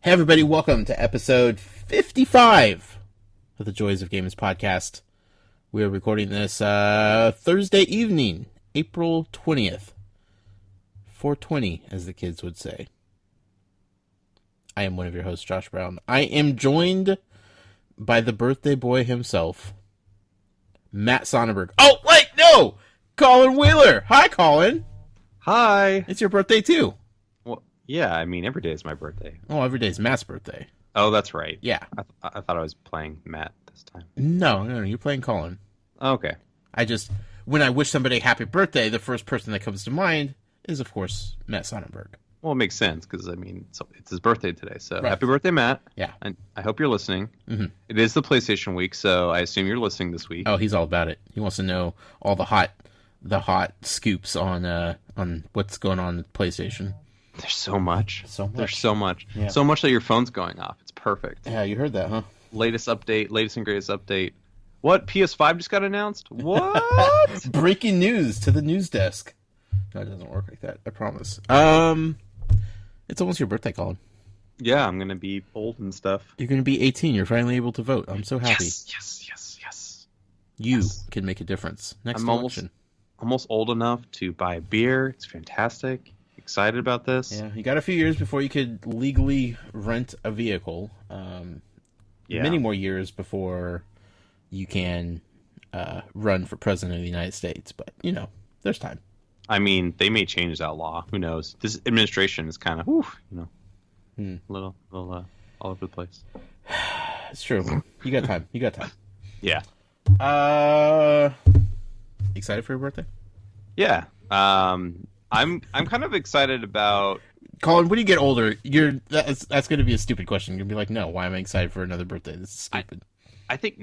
Hey everybody, welcome to episode 55 of the Joys of Games podcast. We are recording this Thursday evening, April 20th. 420, as the kids would say. I am one of your hosts, Josh Brown. I am joined by the birthday boy himself, Matt Sonnenberg. Oh, wait, no! Colin Wheeler! Hi, Colin! Hi! It's your birthday, too. Well, yeah, I mean, every day is my birthday. Oh, every day is Matt's birthday. Oh, that's right. Yeah. I thought I was playing Matt this time. No, you're playing Colin. Okay. When I wish somebody happy birthday, the first person that comes to mind is, of course, Matt Sonnenberg. Well, it makes sense, because, I mean, it's his birthday today, so Right. Happy birthday, Matt. Yeah. And I hope you're listening. Mm-hmm. It is the PlayStation week, so I assume you're listening this week. Oh, he's all about it. He wants to know all the hot scoops on what's going on with PlayStation. There's so much. There's so much. Yeah. So much that your phone's going off. It's perfect. Yeah, you heard that, huh? Latest update, latest and greatest update. What? PS5 just got announced? What? Breaking news to the news desk. No, it doesn't work like that. I promise. It's almost your birthday, Colin. Yeah, I'm going to be old and stuff. You're going to be 18. You're finally able to vote. I'm so happy. Yes. You can make a difference. Next I'm election. almost old enough to buy a beer. It's fantastic. Excited about this. Yeah, you got a few years before you could legally rent a vehicle. Many more years before you can run for president of the United States. But, there's time. I mean, they may change that law. Who knows? This administration is kind of, a little all over the place. It's true. You got time. Yeah. Excited for your birthday? Yeah. I'm kind of excited about. Colin, when you get older, that's going to be a stupid question. You're going to be like, no, why am I excited for another birthday? This is stupid. I think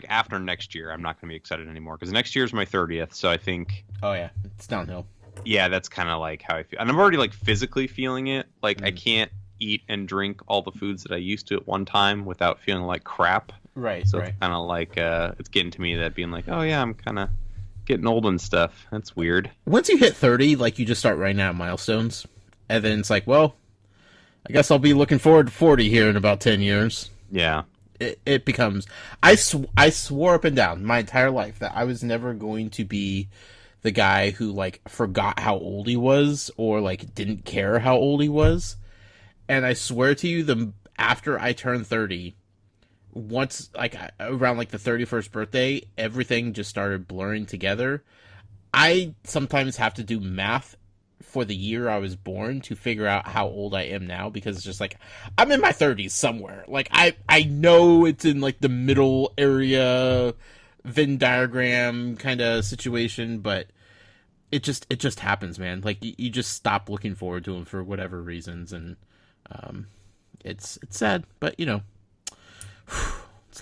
after next year, I'm not going to be excited anymore because next year is my 30th. So I think. Oh yeah, it's downhill. Yeah, that's kind of like how I feel, and I'm already physically feeling it. I can't eat and drink all the foods that I used to at one time without feeling like crap. Right. So right. it's kind of it's getting to me that being like, oh yeah, I'm kind of getting old and stuff. That's weird. Once you hit 30, you just start writing out milestones, and then it's like, well, I guess I'll be looking forward to 40 here in about 10 years. Yeah. It becomes. I swore up and down my entire life that I was never going to be the guy who forgot how old he was or didn't care how old he was. And I swear to you, after I turned 30, once around the 31st birthday, everything just started blurring together. I sometimes have to do math for the year I was born to figure out how old I am now, because it's just I'm in my 30s somewhere. I know it's in the middle area, Venn diagram kind of situation, but it just happens, man. You just stop looking forward to them for whatever reasons, and it's sad, but it's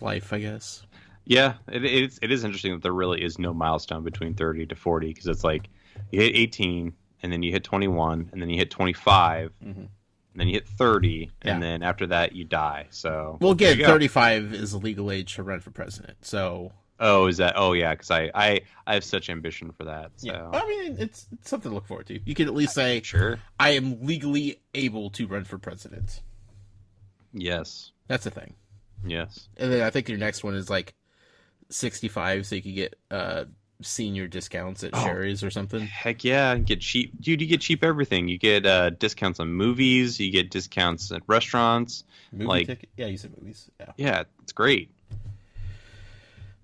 life, I guess. Yeah, it is interesting that there really is no milestone between 30 to 40, because it's you hit 18, and then you hit 21, and then you hit 25, and then you hit 30, and then after that you die. So well, again, 35 is the legal age to run for president. So is that? Oh yeah, because I have such ambition for that. So. Yeah, I mean, it's something to look forward to. You can at least say, sure, I am legally able to run for president. Yes, that's the thing. Yes, and then I think your next one is 65, so you could get senior discounts at Sherry's or something. Heck yeah, get cheap, dude. You get cheap everything. You get discounts on movies. You get discounts at restaurants. Movie ticket? Yeah, you said movies. Yeah, it's great.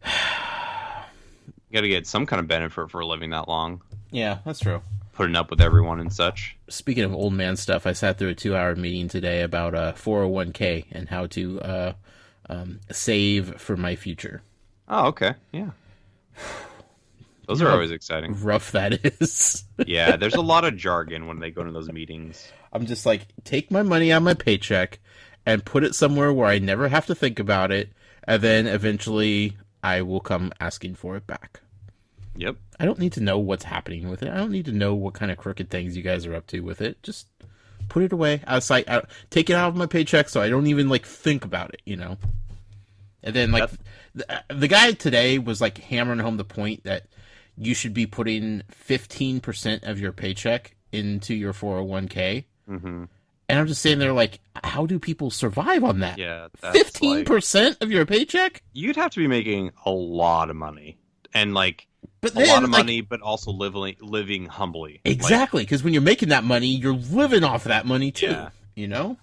You got to get some kind of benefit for living that long. Yeah, that's true. Putting up with everyone and such. Speaking of old man stuff, I sat through a 2-hour meeting today about 401k and how to save for my future. Oh, okay. Yeah. Those are always exciting. Rough that is. Yeah, there's a lot of jargon when they go to those meetings. I'm just take my money out of my paycheck and put it somewhere where I never have to think about it, and then eventually I will come asking for it back. Yep. I don't need to know what's happening with it. I don't need to know what kind of crooked things you guys are up to with it. Just put it away. Take it out of my paycheck so I don't even think about it, And then the guy today was hammering home the point that you should be putting 15% of your paycheck into your 401k. Mm-hmm. And I'm just sitting there like, how do people survive on that? Yeah, that's 15% of your paycheck? You'd have to be making a lot of money, and like But a then, lot of like, money, but also living humbly. exactly, because when you're making that money, you're living off that money too. Yeah. You know?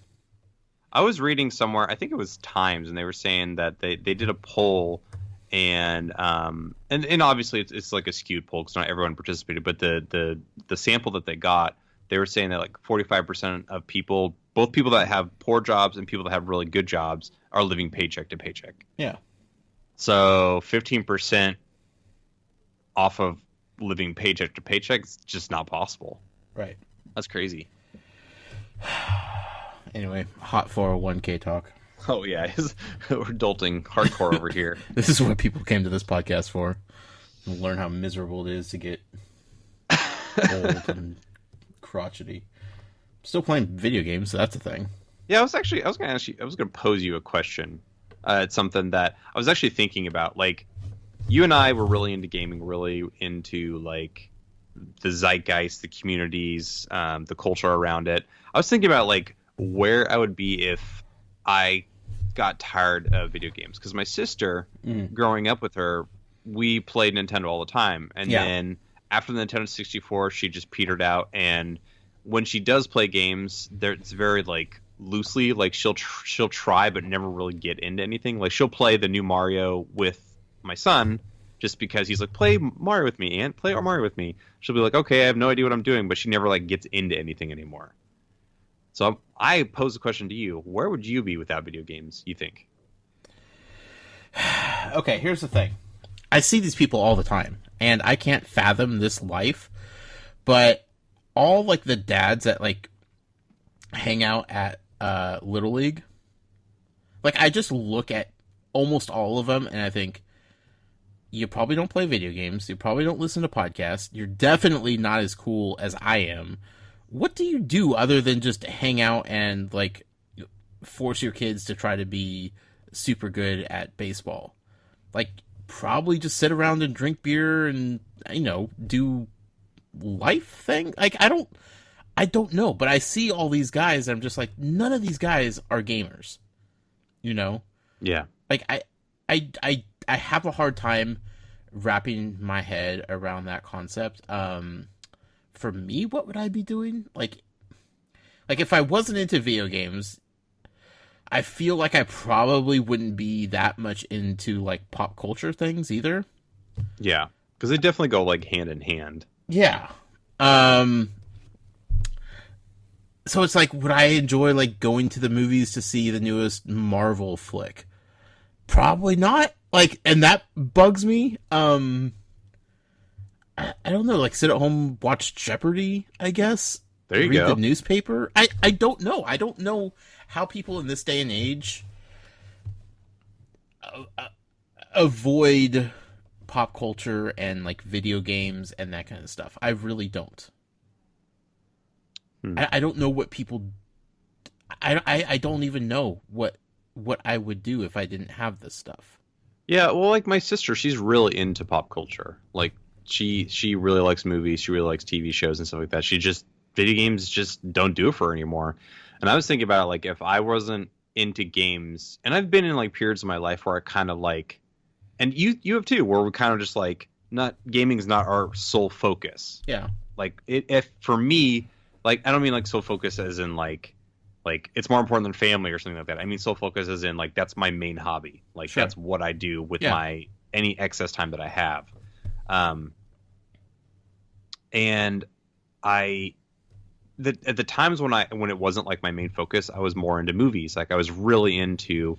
I was reading somewhere, I think it was Times, and they were saying that they did a poll, and obviously it's like a skewed poll because not everyone participated, but the sample that they got, they were saying that like 45% of people, both people that have poor jobs and people that have really good jobs, are living paycheck to paycheck. Yeah. So 15% off of living paycheck to paycheck is just not possible. Right. That's crazy. Anyway, hot 401k talk. Oh yeah, we're adulting hardcore over here. This is what people came to this podcast for. To learn how miserable it is to get old and crotchety. Still playing video games, so that's a thing. Yeah, I was gonna pose you a question. It's something that I was actually thinking about. Like, you and I were really into gaming, really into like the zeitgeist, the communities, the culture around it. I was thinking about like where I would be if I got tired of video games, because my sister, growing up with her, we played Nintendo all the time, and then after the Nintendo 64, she just petered out. And when she does play games, it's very like loosely, like she'll try but never really get into anything. Like, she'll play the new Mario with my son just because he's like, play Mario with me, Aunt, play Mario with me. She'll be like, okay, I have no idea what I'm doing, but she never like gets into anything anymore. So I pose a question to you: where would you be without video games, you think? Okay, here's the thing. I see these people all the time, and I can't fathom this life, but all like the dads that like hang out at Little League, like, I just look at almost all of them and I think, you probably don't play video games, you probably don't listen to podcasts, you're definitely not as cool as I am. What do you do other than just hang out and like force your kids to try to be super good at baseball? Like, probably just sit around and drink beer and, you know, do life thing. Like, I don't know, but I see all these guys and I'm just like, none of these guys are gamers, you know? Yeah. Like, I have a hard time wrapping my head around that concept. For me, what would I be doing? Like if I wasn't into video games, I feel like I probably wouldn't be that much into like pop culture things either. Yeah, because they definitely go like hand in hand. Yeah. So it's like, would I enjoy like going to the movies to see the newest Marvel flick? Probably not. Like, and that bugs me. I don't know, like sit at home, watch Jeopardy, I guess. There you Read go. the newspaper. I don't know. I don't know how people in this day and age avoid pop culture and like video games and that kind of stuff. I really don't. I don't know what people. I don't even know what I would do if I didn't have this stuff. Yeah, well, like my sister, she's really into pop culture. Like, she really likes movies, she really likes TV shows and stuff like that. She just, video games just don't do it for her anymore. And I was thinking about it, like, if I wasn't into games, and I've been in like periods of my life where I kind of like, and you have too, where we're kind of just like, not, gaming's not our sole focus. Yeah. Like, if for me, like, I don't mean like sole focus as in like it's more important than family or something like that. I mean sole focus as in like that's my main hobby. Like, sure. That's what I do with my any excess time that I have. And at the times when it wasn't like my main focus, I was more into movies. Like, I was really into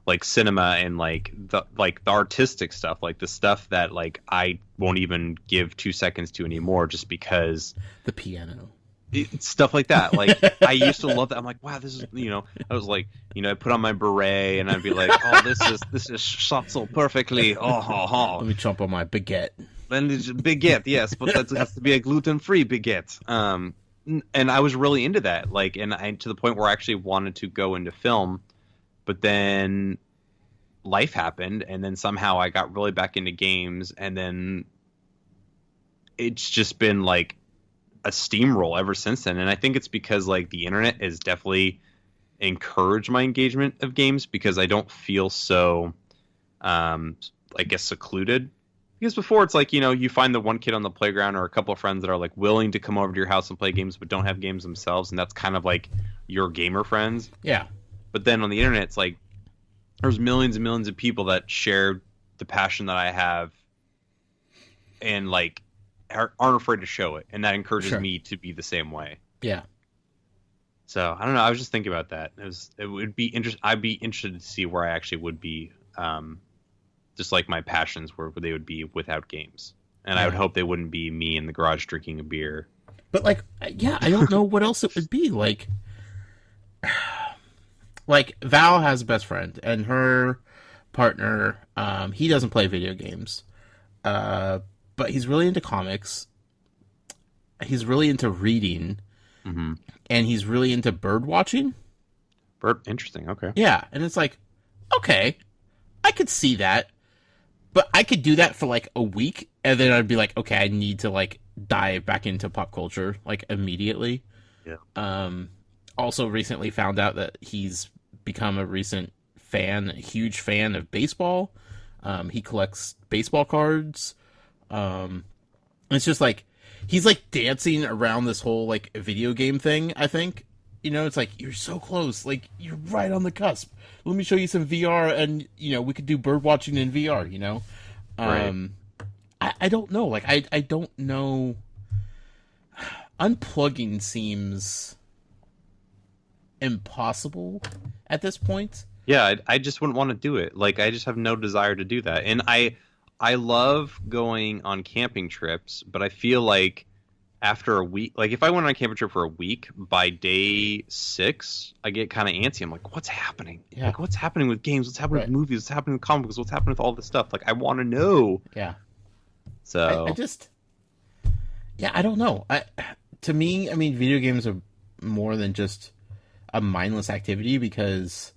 like cinema and like the artistic stuff, like the stuff that like I won't even give 2 seconds to anymore, just because the piano. Stuff like that. Like, I used to love that. I'm like, wow, this is, you know, I was like, you know, I put on my beret and I'd be like, oh, this is shot so perfectly. Oh, ha, ha. Let me chomp on my baguette. And it's baguette, yes, but that has to be a gluten-free baguette. And I was really into that, like, and I, to the point where I actually wanted to go into film, but then life happened, and then somehow I got really back into games, and then it's just been like a steamroll ever since then. And I think it's because like the internet has definitely encouraged my engagement of games, because I don't feel so, I guess, secluded. Because before it's like, you find the one kid on the playground or a couple of friends that are like willing to come over to your house and play games but don't have games themselves, and that's kind of like your gamer friends. Yeah. But then on the internet, it's like there's millions and millions of people that share the passion that I have and like aren't afraid to show it, and that encourages me to be the same way. Yeah. So I don't know. I was just thinking about that. It would be interesting. I'd be interested to see where I actually would be, just like my passions where they would be without games. And I would hope they wouldn't be me in the garage drinking a beer. But like, yeah, I don't know what else it would be like. Like Val has a best friend, and her partner, he doesn't play video games, but he's really into comics. He's really into reading. Mm-hmm. And he's really into bird watching. Interesting. Okay. Yeah, and it's like, okay, I could see that, but I could do that for like a week, and then I'd be like, okay, I need to like dive back into pop culture like immediately. Yeah. Also, recently found out that he's become a huge fan of baseball. He collects baseball cards. It's just like, he's like dancing around this whole like video game thing, I think. It's like, you're so close. Like, you're right on the cusp. Let me show you some VR, and, we could do bird watching in VR, Right. I don't know. Like, I don't know. Unplugging seems impossible at this point. Yeah, I just wouldn't want to do it. Like, I just have no desire to do that. And I love going on camping trips, but I feel like after a week, like if I went on a camping trip for a week, by day 6, I get kind of antsy. I'm like, what's happening? Yeah. Like, what's happening with games? What's happening with movies? What's happening with comics? What's happening with all this stuff? Like, I want to know. Yeah. So I don't know. To me, I mean, video games are more than just a mindless activity, because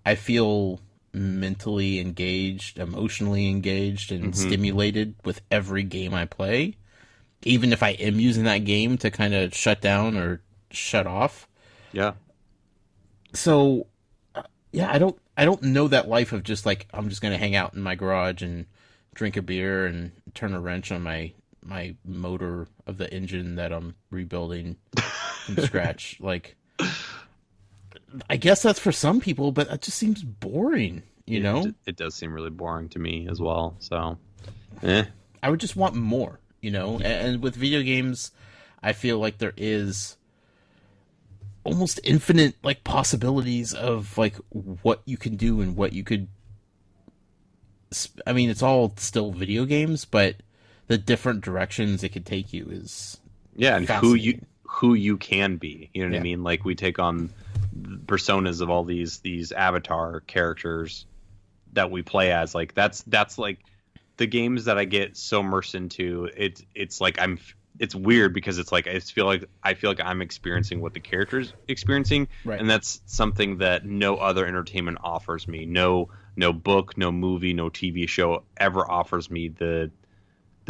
I feel mentally engaged, emotionally engaged, and stimulated with every game I play, even if I am using that game to kind of shut down or shut off. Yeah. So I don't know that life of just like, I'm just going to hang out in my garage and drink a beer and turn a wrench on my motor of the engine that I'm rebuilding from scratch. Like, I guess that's for some people, but it just seems boring, you know? It does seem really boring to me as well. So, I would just want more, And with video games, I feel like there is almost infinite like possibilities of like what you can do and what you could. I mean, it's all still video games, but the different directions it could take you is and who you can be. You know what I mean? Like, we take on personas of all these avatar characters that we play as. Like, that's like the games that I get so immersed into. It's like it's weird, because it's like I feel like I'm experiencing what the character's experiencing, right. And that's something that no other entertainment offers me. No book, no movie, no TV show ever offers me the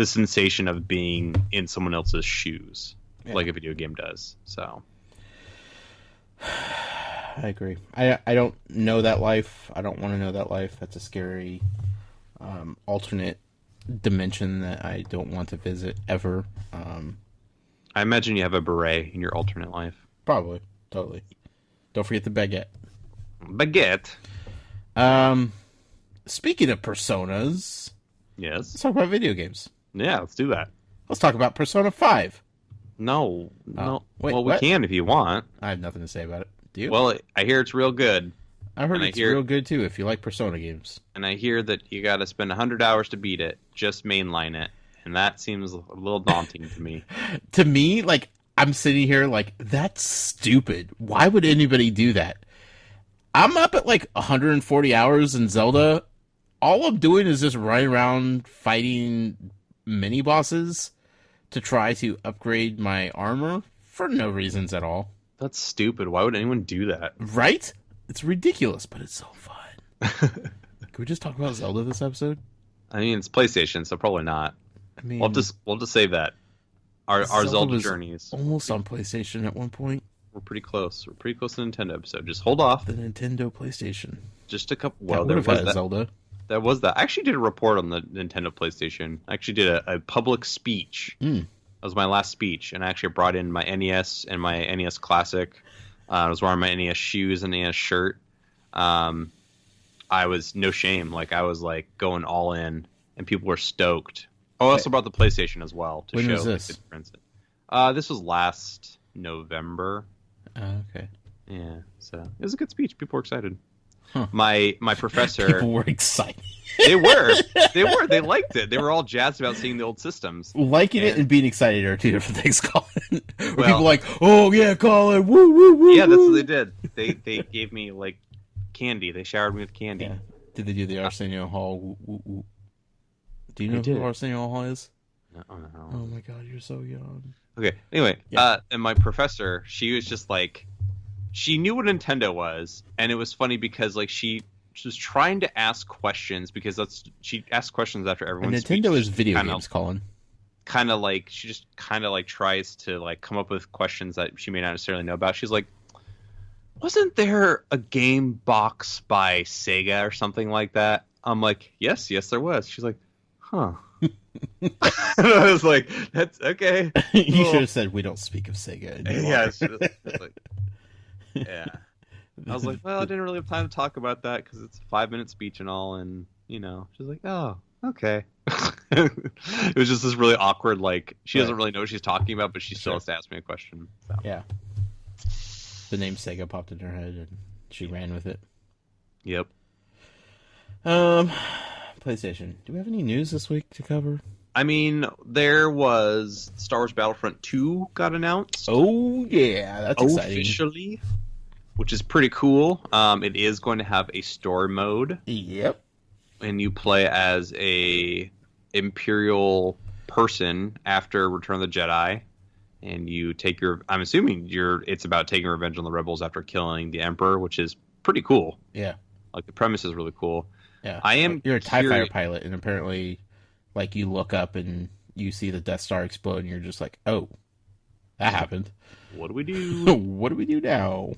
sensation of being in someone else's shoes, like a video game does. So I agree. I don't know that life. I don't want to know that life. That's a scary alternate dimension that I don't want to visit ever. I imagine you have a beret in your alternate life. Probably. Totally. Don't forget the baguette. Speaking of personas, yes, let's talk about video games. Yeah, let's do that. Let's talk about Persona 5. No. Wait, well, what? we can if you want. I have nothing to say about it. Do you? Well, I hear it's real good. I heard it's real good too if you like Persona games. And I hear that you got to spend 100 hours to beat it. Just mainline it. And that seems a little daunting to me. To me, like, I'm sitting here like, that's stupid. Why would anybody do that? I'm up at like 140 hours in Zelda. All I'm doing is just running around fighting mini bosses to try to upgrade my armor for no reasons at all. That's stupid. Why would anyone do that? Right? It's ridiculous, but it's so fun. Can we just talk about Zelda this episode? I mean, it's PlayStation, so probably not. I mean, we'll just save that. our Zelda was journeys. almost on PlayStation at one point. We're pretty close. We're pretty close to the Nintendo episode. Just hold off. The Nintendo PlayStation. Just a couple. Well, There would was have had that. Zelda. There was that. I actually did a report on the Nintendo PlayStation. I actually did a public speech. Mm. That was my last speech, and I actually brought in my NES and my NES Classic. I was wearing my NES shoes and NES shirt. I was no shame. Like, I was like going all in, and people were stoked. I also brought the PlayStation as well to When show was this? the difference. This was last November. Okay. Yeah, so it was a good speech. People were excited. Huh. My professor, People were excited. they liked it. They were all jazzed about seeing the old systems. Liking it and being excited are two different things, Colin. Where Well- people like, oh yeah, Colin, woo woo woo. Yeah, that's woo." what they did. They gave me like candy. They showered me with candy. Yeah. Did they do the Arsenio Hall? Woo, woo, woo? Do you know They who did. Arsenio Hall is? No. Oh my god, you're so young. Okay. Anyway, Yeah. and my professor, she was just like, she knew what Nintendo was, and it was funny because like she was trying to ask questions because she asked questions after And everyone's Nintendo is video kinda, games, Colin. Kind of like she just kind of like tries to like come up with questions that she may not necessarily know about. She's like, wasn't there a game box by Sega or something like that? I'm like, yes, there was. She's like, huh. And I was like, that's okay. You Cool. should have said we don't speak of Sega anymore. Yeah, it's like, yeah. I was like, well, I didn't really have time to talk about that because it's a 5-minute speech and all, and you know, she's like, oh, okay. It was just this really awkward, like she doesn't really know what she's talking about, but she still Sure. has to ask me a question. So. Yeah. The name Sega popped in her head and she ran with it. Yep. PlayStation. Do we have any news this week to cover? I mean, there was Star Wars Battlefront 2 got announced Oh yeah, that's exciting. officially, which is pretty cool. It is going to have a story mode, Yep. and you play as a Imperial person after Return of the Jedi, and you take your. I'm assuming it's about taking revenge on the rebels after killing the Emperor, which is pretty cool. Yeah. Like the premise is really cool. Yeah. I am. You're a TIE curi- fighter pilot, and apparently, like, you look up and you see the Death Star explode, and you're just like, oh, that happened. What do we do? What do we do now?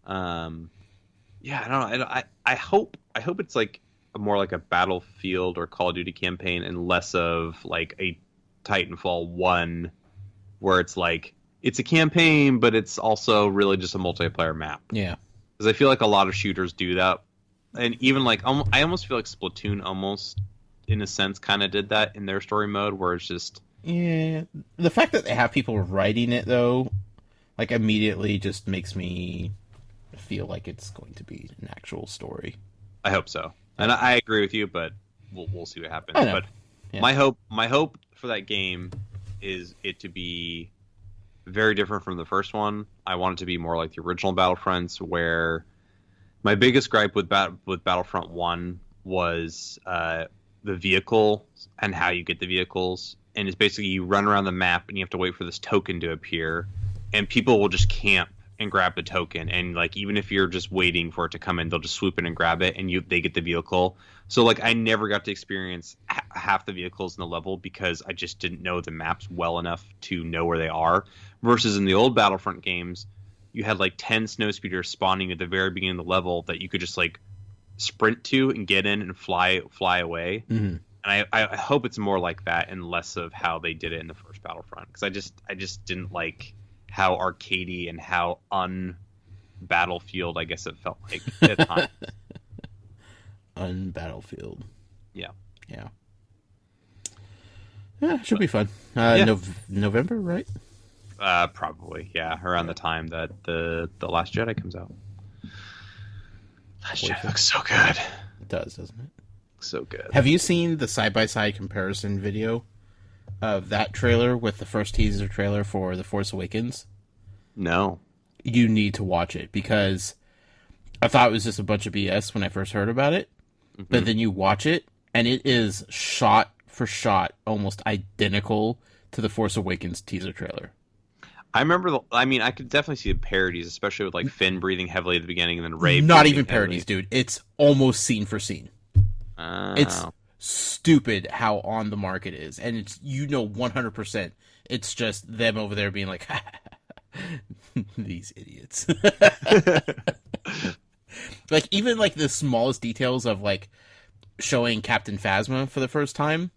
Yeah, I don't know. I hope it's like more like a Battlefield or Call of Duty campaign and less of like a Titanfall 1 where it's like it's a campaign but it's also really just a multiplayer map. Yeah. Because I feel like a lot of shooters do that. And even like I almost feel like Splatoon almost in a sense kind of did that in their story mode where it's just Yeah. The fact that they have people writing it, though, like, immediately just makes me feel like it's going to be an actual story. I hope so. And I agree with you, but we'll see what happens. I know. But Yeah. my hope for that game is it to be very different from the first one. I want it to be more like the original Battlefronts, where my biggest gripe with Battlefront 1 was the vehicle and how you get the vehicles. And it's basically you run around the map and you have to wait for this token to appear, and people will just camp and grab the token, and like even if you're just waiting for it to come in, they'll just swoop in and grab it, and they get the vehicle. So like I never got to experience half the vehicles in the level because I just didn't know the maps well enough to know where they are. Versus in the old Battlefront games, you had like 10 snowspeeders spawning at the very beginning of the level that you could just like sprint to and get in and fly away. Mm-hmm. And I hope it's more like that and less of how they did it in the first Battlefront, because I just didn't like how arcadey and how un-Battlefield I guess it felt like at times. Unbattlefield. Yeah. Yeah. Yeah, it should be fun. Yeah. November, right? Probably, yeah, around the time that the Last Jedi comes out. Last Jedi looks so good. It does, doesn't it? So good. Have you seen the side-by-side comparison video of that trailer with the first teaser trailer for The Force Awakens? No. You need to watch it, because I thought it was just a bunch of BS when I first heard about it. Mm-hmm. But then you watch it, and it is shot for shot almost identical to The Force Awakens teaser trailer. I remember. I could definitely see the parodies, especially with like Finn breathing heavily at the beginning and then Rey. Not breathing even parodies, dude. It's almost scene for scene. heavily. It's stupid how on the mark it is, and it's 100% It's just them over there being like, these idiots. Like, even like the smallest details of like showing Captain Phasma for the first time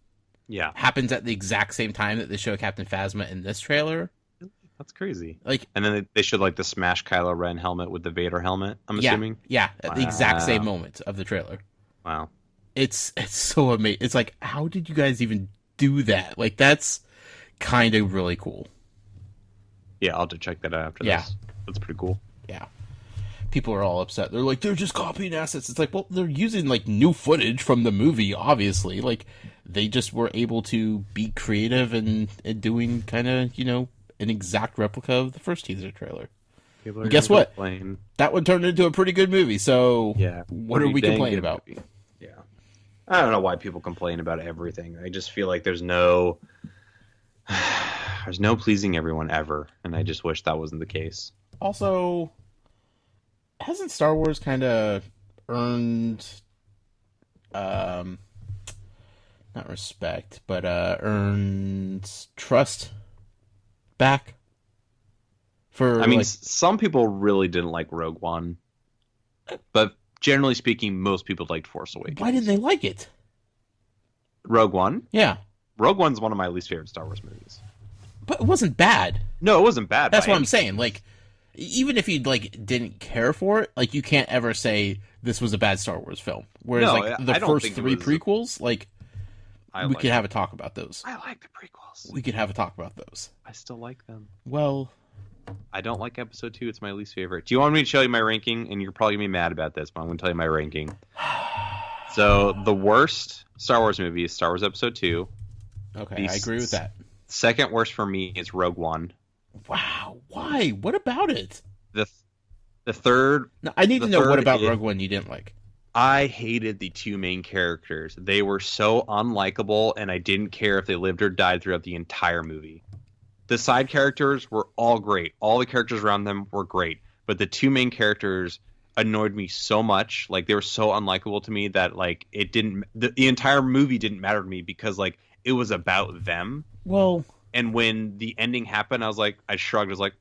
Yeah, happens at the exact same time that they show Captain Phasma in this trailer. that's crazy. Like, And then they showed like the Smash Kylo Ren helmet with the Vader helmet. I'm assuming. yeah, at the exact same Wow. moment of the trailer. Wow. It's so amazing. It's like, how did you guys even do that? Like, that's kind of really cool. Yeah, I'll have to check that out after Yeah. this. That's pretty cool. Yeah. People are all upset. They're like, they're just copying assets. It's like, well, they're using like new footage from the movie, obviously. Like, they just were able to be creative and doing kind of, you know, an exact replica of the first teaser trailer. People And guess gonna what? complain. That one turned into a pretty good movie. So, Yeah. what are Pretty we dang complaining good about? movie. Yeah. I don't know why people complain about everything. I just feel like there's no pleasing everyone ever, and I just wish that wasn't the case. Also, hasn't Star Wars kind of earned, not respect, but earned trust back? For I mean, like, some people really didn't like Rogue One, but generally speaking, most people liked Force Awakens. why didn't they like it? Rogue One? Yeah, Rogue One's one of my least favorite Star Wars movies. but it wasn't bad. No, it wasn't bad. That's by what I'm any saying. means. Like, even if you like didn't care for it, like you can't ever say this was a bad Star Wars film. Whereas No, like I the don't first think it three was- prequels, like I we like could have a talk about those. I like the prequels. We could have a talk about those. I still like them. Well, I don't like episode 2. It's my least favorite. Do you want me to tell you my ranking? And you're probably going to be mad about this, but I'm going to tell you my ranking. So, the worst Star Wars movie is Star Wars Episode 2. okay, I agree with that. Second worst for me is Rogue One. Wow, why? What about it? The third, No, I need The to know what third about is- Rogue One you didn't like. I hated the two main characters. They were so unlikable, and I didn't care if they lived or died throughout the entire movie. The side characters were all great. All the characters around them were great. But the two main characters annoyed me so much. Like, they were so unlikable to me that, like, it didn't... The entire movie didn't matter to me because, like, it was about them. Well, And when the ending happened, I was like... I shrugged. I was like,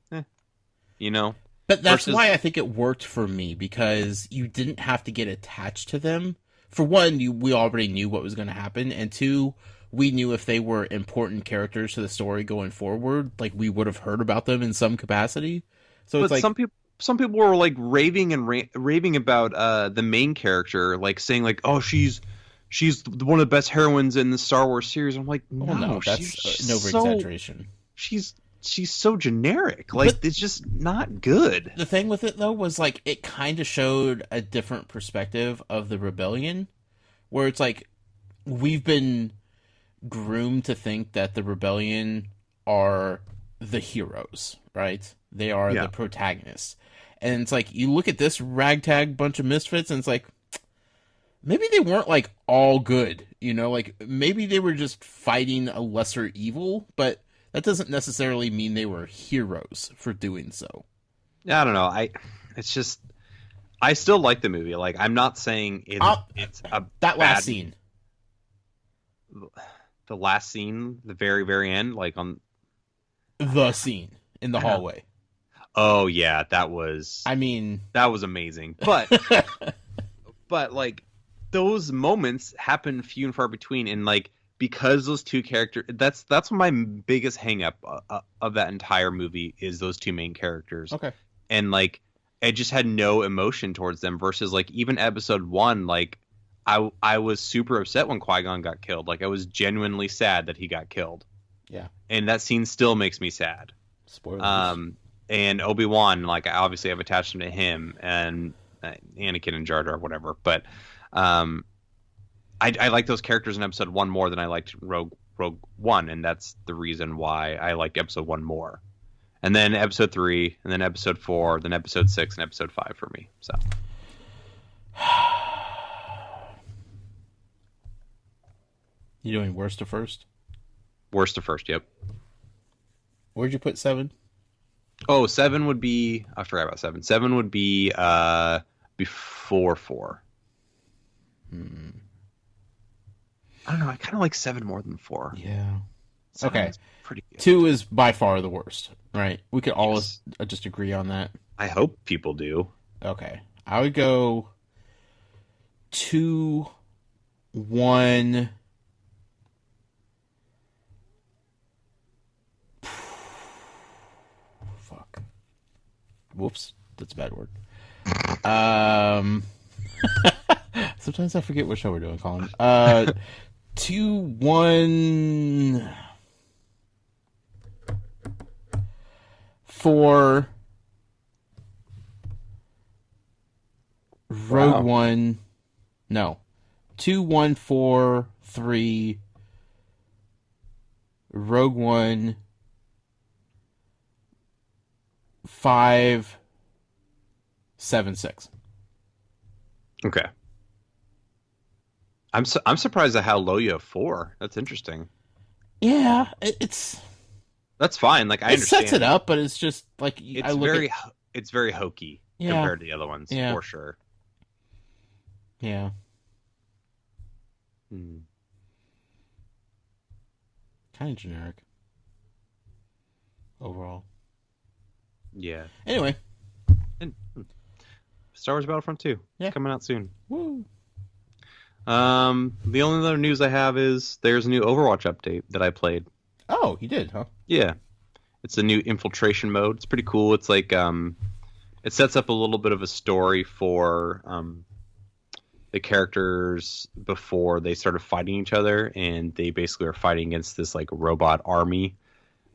you know? but that's Versus- why I think it worked for me, because you didn't have to get attached to them. For one, we already knew what was going to happen, and two, we knew if they were important characters to the story going forward, like we would have heard about them in some capacity. So But it's like, some people were like raving and raving about the main character, like saying like, oh, she's one of the best heroines in the Star Wars series. I'm like, no, oh no, she's that's an over so- exaggeration. She's so generic. Like, But- it's just not good. The thing with it though was like it kind of showed a different perspective of the rebellion, where it's like we've been groomed to think that the rebellion are the heroes, right? They are Yeah. the protagonists. And it's like you look at this ragtag bunch of misfits and it's like maybe they weren't like all good, you know, like maybe they were just fighting a lesser evil, but that doesn't necessarily mean they were heroes for doing so. I don't know. It's just, I still like the movie. Like, I'm not saying it's a That bad- last scene. The last scene, the very, very end, like on. The scene in the I know. hallway. Oh yeah, that was I mean, amazing. But but like those moments happen few and far between, and like because those two characters, that's my biggest hang up of that entire movie is those two main characters. okay. And like I just had no emotion towards them versus like even episode 1, like I was super upset when Qui-Gon got killed. Like I was genuinely sad that he got killed. Yeah. And that scene still makes me sad. Spoilers. And Obi-Wan, like I obviously have attachment to him and Anakin and Jar Jar, whatever. But I like those characters in episode 1 more than I liked Rogue One, and that's the reason why I liked episode 1 more. And then episode 3, and then episode 4, then episode 6, and episode 5 for me. So You doing worst to first? worst to first, yep. Where'd you put 7? Oh, 7 would be... I forgot about 7. 7 would be before 4. I don't know. I kind of like 7 more than 4. Yeah. Okay. Sounds pretty good. 2 is by far the worst, right? We could all Yes. just agree on that. I hope people do. Okay. I would go 2, 1. Fuck. Whoops. That's a bad word. Sometimes I forget what show we're doing, Colin. 2, 1. 4. Rogue Wow. One. No. 2, 1, 4, 3. Rogue One. 5, 7, 6. Okay. I'm surprised at how low you have 4. That's interesting. Yeah, it's That's fine. Like I it understand. sets it up, but it's just like It's I look very at, it's very hokey Yeah. compared to the other ones Yeah. for sure. yeah. Hmm. Kind of generic overall. Yeah. Anyway, And Star Wars Battlefront 2. Yeah. Coming out soon. woo. The only other news I have is there's a new Overwatch update that I played. Oh, you did, huh? Yeah. It's a new infiltration mode. It's pretty cool. It's like it sets up a little bit of a story for the characters before they started fighting each other, and they basically are fighting against this like robot army.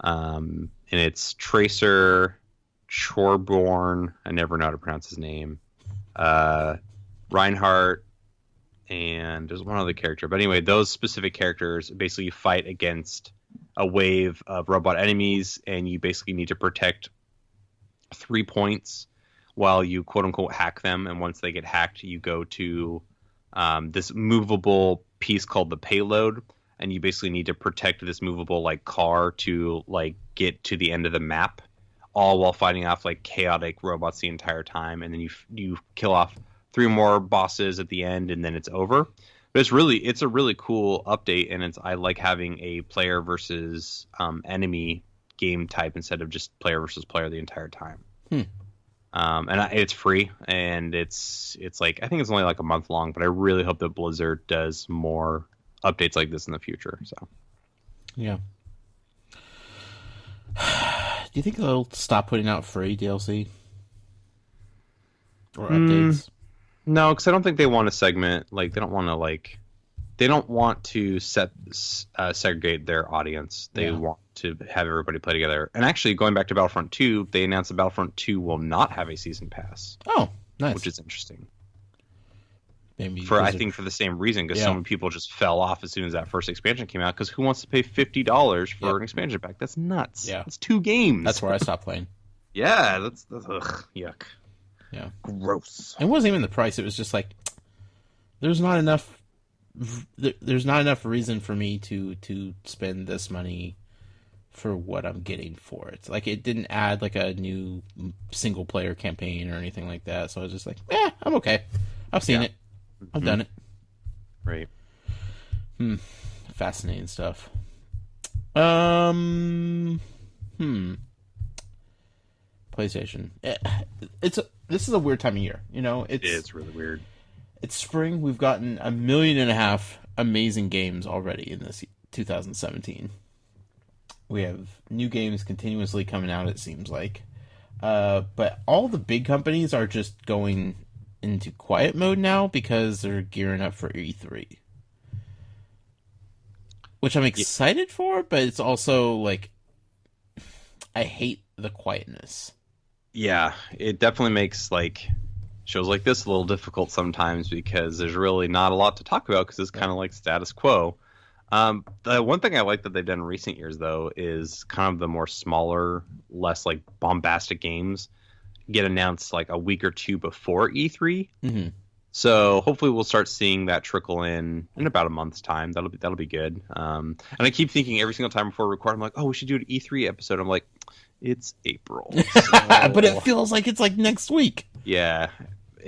And it's Tracer, Chorborn, I never know how to pronounce his name, Reinhardt, and there's one other character. But anyway, those specific characters basically fight against a wave of robot enemies, and you basically need to protect 3 points while you quote unquote hack them. And once they get hacked, you go to this movable piece called the payload, and you basically need to protect this movable like car to like get to the end of the map, all while fighting off like chaotic robots the entire time. And then you kill off 3 more bosses at the end, and then it's over. But it's a really cool update, and I like having a player versus enemy game type instead of just player versus player the entire time. It's free, and it's like I think it's only like a month long, but I really hope that Blizzard does more updates like this in the future. So Yeah. Do you think they'll stop putting out free DLC or updates? no, because I don't think they want to segment like they don't want to segregate their audience. They Yeah. want to have everybody play together. And actually, going back to Battlefront 2, they announced that Battlefront 2 will not have a season pass, Oh, nice. which is interesting. Maybe For because for the same reason, because Yeah. so many people just fell off as soon as that first expansion came out. Because who wants to pay $50 for Yep. an expansion pack? That's nuts. Yeah. It's 2 games. that's where I stopped playing. Yeah, that's ugh, yuck. Yeah. Gross. It wasn't even the price. It was just like there's not enough reason for me to spend this money for what I'm getting for it. Like it didn't add like a new single player campaign or anything like that. So I was just like, I'm okay. I've seen it. I've done it. Right. Fascinating stuff. PlayStation. This is a weird time of year. You know, It's really weird. It's spring. We've gotten 1.5 million amazing games already in this 2017. We have new games continuously coming out, it seems like. But all the big companies are just going into quiet mode now because they're gearing up for E3. Which I'm excited for, but it's also like I hate the quietness. Yeah, it definitely makes like shows like this a little difficult sometimes because there's really not a lot to talk about because it's kind of like status quo. The one thing I like that they've done in recent years though is kind of the more smaller, less like bombastic games get announced like a week or two before E3. Mm-hmm. So hopefully we'll start seeing that trickle in about a month's time. That'll be good. And I keep thinking every single time before we record, I'm like, oh, we should do an E3 episode. I'm like, it's April, so... But it feels like it's like next week. Yeah,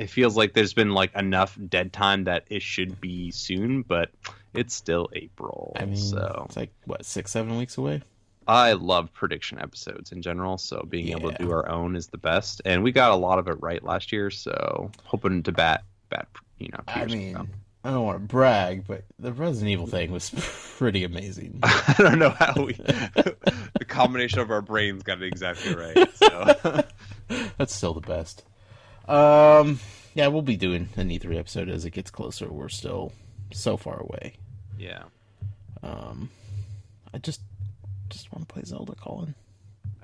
it feels like there's been like enough dead time that it should be soon, but it's still April. I mean, so it's like what, 6-7 weeks away. I love prediction episodes in general, so being able to do our own is the best. And we got a lot of it right last year, so hoping to bat, I mean, I don't want to brag, but the Resident Evil thing was pretty amazing. I don't know how the combination of our brains got it exactly right. So that's still the best. Yeah, we'll be doing an E3 episode as it gets closer. We're still so far away. Yeah. I just want to play Zelda, Colin.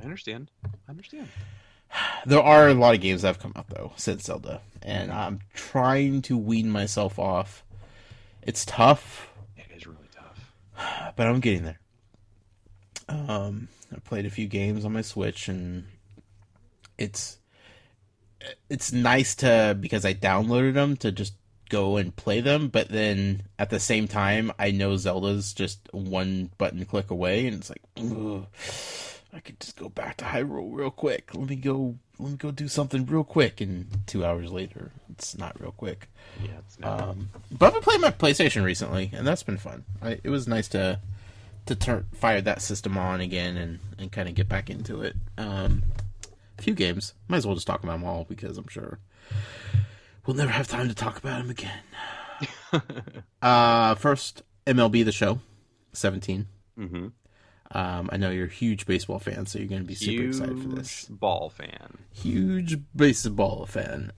I understand. There are a lot of games that have come out, though, since Zelda. And I'm trying to wean myself off. It's tough. It is really tough. But I'm getting there. I played a few games on my Switch, and it's nice because I downloaded them to just go and play them, but then at the same time, I know Zelda's just one button click away, and it's like, ugh, I could just go back to Hyrule real quick. Let me go do something real quick, and 2 hours later, it's not real quick. Yeah, it's not. But I've been playing my PlayStation recently, and that's been fun. It was nice to fire that system on again and kind of get back into it. A few games. Might as well just talk about them all, because I'm sure we'll never have time to talk about them again. First, MLB The Show, 17. Mm-hmm. I know you're a huge baseball fan, so you're going to be super excited for this. Ball fan. Huge baseball fan.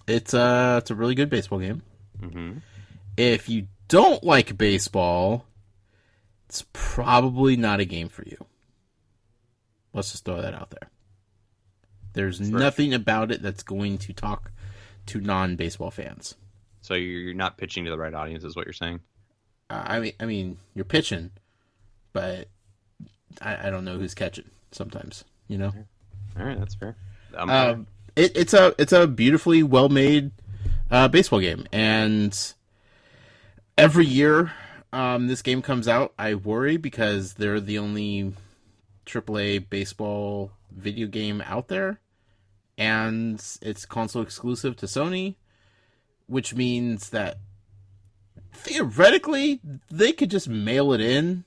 It's a really good baseball game. Mm-hmm. If you don't like baseball, it's probably not a game for you. Let's just throw that out there. There's nothing about it that's going to talk to non-baseball fans. So you're not pitching to the right audience, is what you're saying? I mean, you're pitching, but I don't know who's catching sometimes. You know. All right, that's fair. It's a beautifully well-made baseball game, and every year this game comes out, I worry, because they're the only AAA baseball video game out there, and it's console exclusive to Sony, which means that theoretically they could just mail it in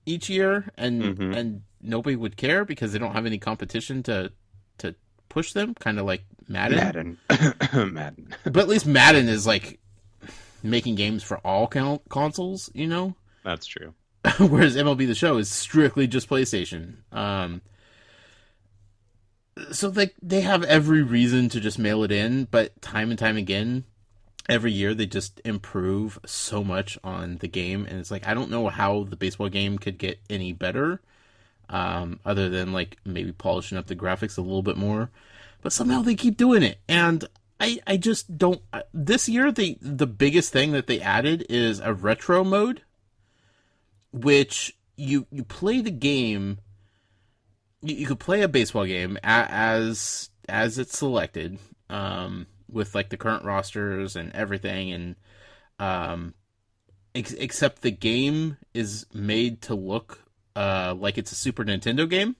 each year and nobody would care because they don't have any competition to push them, kind of like Madden. Madden. But at least Madden is like making games for all consoles, you know? That's true. Whereas MLB The Show is strictly just PlayStation. So they have every reason to just mail it in, but time and time again, every year they just improve so much on the game, and it's like, I don't know how the baseball game could get any better, other than like maybe polishing up the graphics a little bit more, but somehow they keep doing it, and I just don't. This year, the biggest thing that they added is a retro mode, which you play the game. You could play a baseball game as it's selected, with like the current rosters and everything, and except the game is made to look like it's a Super Nintendo game,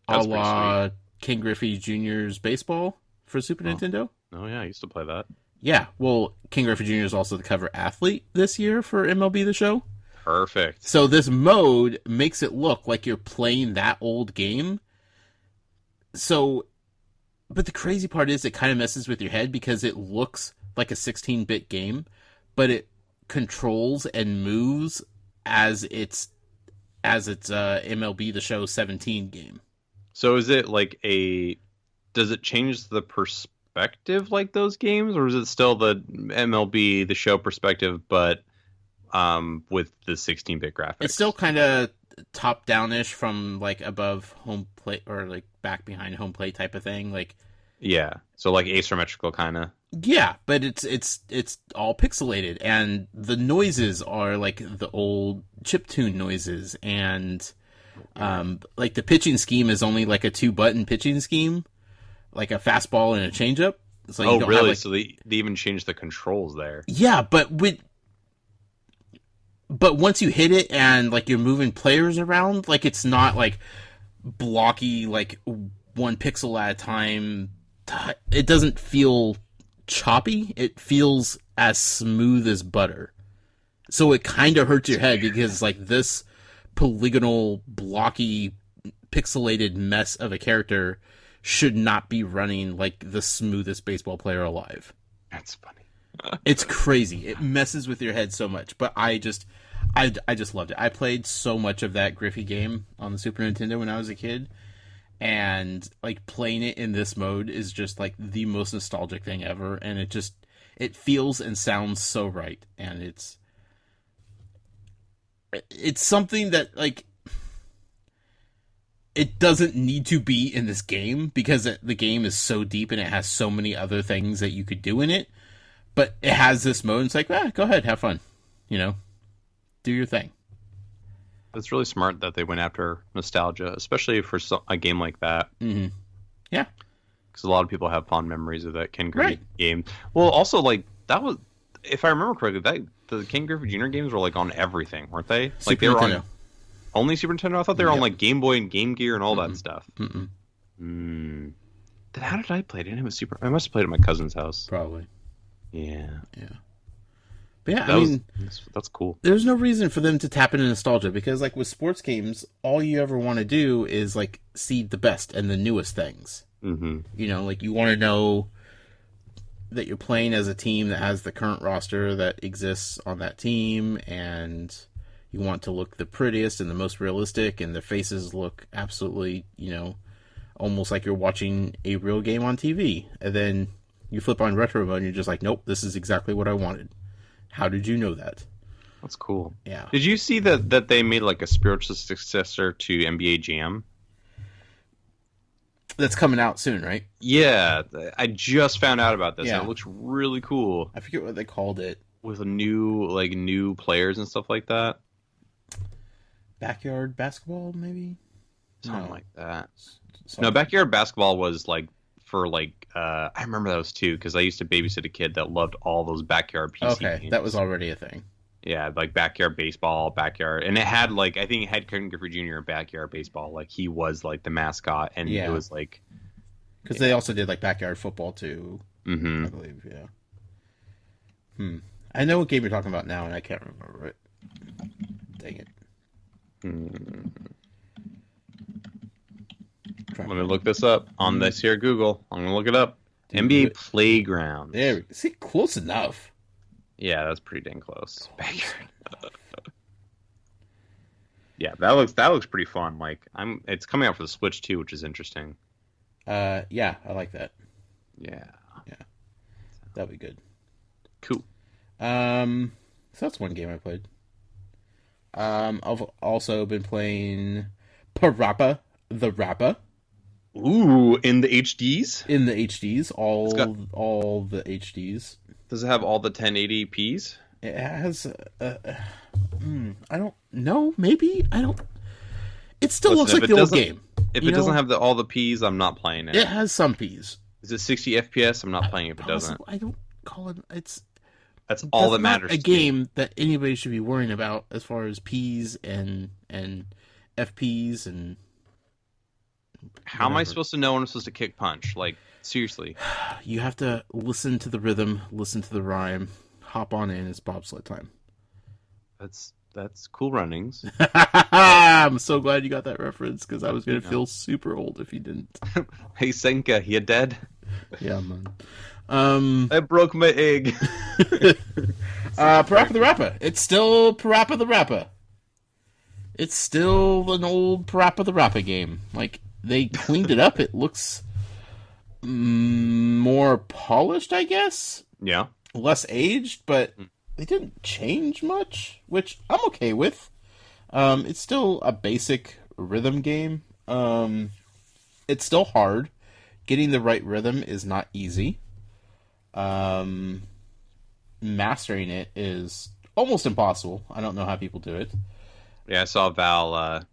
That's a la Ken Griffey Jr.'s baseball for Super Nintendo. Oh yeah, I used to play that. Yeah, well, Ken Griffey Jr. is also the cover athlete this year for MLB The Show. Perfect. So this mode makes it look like you're playing that old game. So, but the crazy part is it kind of messes with your head because it looks like a 16-bit game, but it controls and moves as it's MLB The Show 17 game. So is it like does it change the perspective like those games, or is it still the MLB The Show perspective, but with the 16-bit graphics? It's still kind of top-down-ish from like above home plate or like back behind home plate type of thing. Like, yeah, so like asymmetrical kind of. Yeah, but it's all pixelated, and the noises are like the old chiptune noises, and like the pitching scheme is only like a 2-button pitching scheme, like a fastball and a changeup. So you don't really? Have, like... So they even changed the controls there. Yeah, but once you hit it and like you're moving players around, like it's not like blocky, like 1 pixel at a time it doesn't feel choppy. It feels as smooth as butter. So it kind of hurts your head because like this polygonal, blocky, pixelated mess of a character should not be running like the smoothest baseball player alive. That's funny. It's crazy. It messes with your head so much, but I just loved it. I played so much of that Griffey game on the Super Nintendo when I was a kid, and like playing it in this mode is just like the most nostalgic thing ever, and it feels and sounds so right, and it's something that like it doesn't need to be in this game because the game is so deep and it has so many other things that you could do in it. But it has this mode. And it's like, go ahead, have fun. Do your thing. It's really smart that they went after nostalgia, especially for a game like that. Mm-hmm. Yeah, because a lot of people have fond memories of that Ken Griffey game. Well, also like that was, if I remember correctly, the Ken Griffey Jr. games were like on everything, weren't they? Like they were on only Super Nintendo. I thought they were on like Game Boy and Game Gear and all that stuff. Then how did I play it? It was Super. I must have played it at my cousin's house. Probably. Yeah. But yeah, that's cool. There's no reason for them to tap into nostalgia because, like, with sports games, all you ever want to do is, like, see the best and the newest things. Mm-hmm. Like, you want to know that you're playing as a team that has the current roster that exists on that team, and you want to look the prettiest and the most realistic, and the faces look absolutely, almost like you're watching a real game on TV. And then you flip on retro mode and you're just like, nope, this is exactly what I wanted. How did you know that? That's cool. Yeah. Did you see that they made like a spiritual successor to NBA Jam? That's coming out soon, right? Yeah, I just found out about this. Yeah. And it looks really cool. I forget what they called it. With new players and stuff like that. Backyard basketball, maybe? Something like that. Something. No, Backyard Basketball was like for like I remember those too because I used to babysit a kid that loved all those backyard PC games. That was already a thing. Yeah, like Backyard Baseball, and it had like I think it had Ken Griffey Jr. in Backyard Baseball, like he was like the mascot, and it was like because they also did like Backyard Football too. Mm-hmm. I believe, yeah. I know what game you're talking about now, and I can't remember it. Dang it. Let me look this up on this here Google. I'm gonna look it up. NBA Playground. There we go. See, close enough. Yeah, that's pretty dang close. Yeah, that looks pretty fun. Like it's coming out for the Switch too, which is interesting. Yeah, I like that. Yeah. That'd be good. Cool. So that's one game I played. I've also been playing Parappa the Rappa. Ooh, in the HDs? In the HDs, all the HDs. Does it have all the 1080p's? It has. I don't know. Maybe I don't. It still looks like the old game. If it doesn't have all the P's, I'm not playing it. It has some P's. Is it 60 FPS? I'm not playing it if it doesn't. I don't call it. That's all that matters. A game that anybody should be worrying about as far as P's and FPs and. How am I supposed to know when I'm supposed to kick punch? Like, seriously. You have to listen to the rhythm, listen to the rhyme, hop on in. It's bobsled time. That's Cool Runnings. I'm so glad you got that reference because I was going to feel super old if you didn't. Hey, Senka, you dead? Yeah, man. I broke my egg. Parappa the Rappa. It's still Parappa the Rappa. It's still an old Parappa the Rappa game. Like, they cleaned it up. It looks more polished, I guess. Yeah. Less aged, but they didn't change much, which I'm okay with. It's still a basic rhythm game. It's still hard. Getting the right rhythm is not easy. Mastering it is almost impossible. I don't know how people do it. Yeah, I saw Val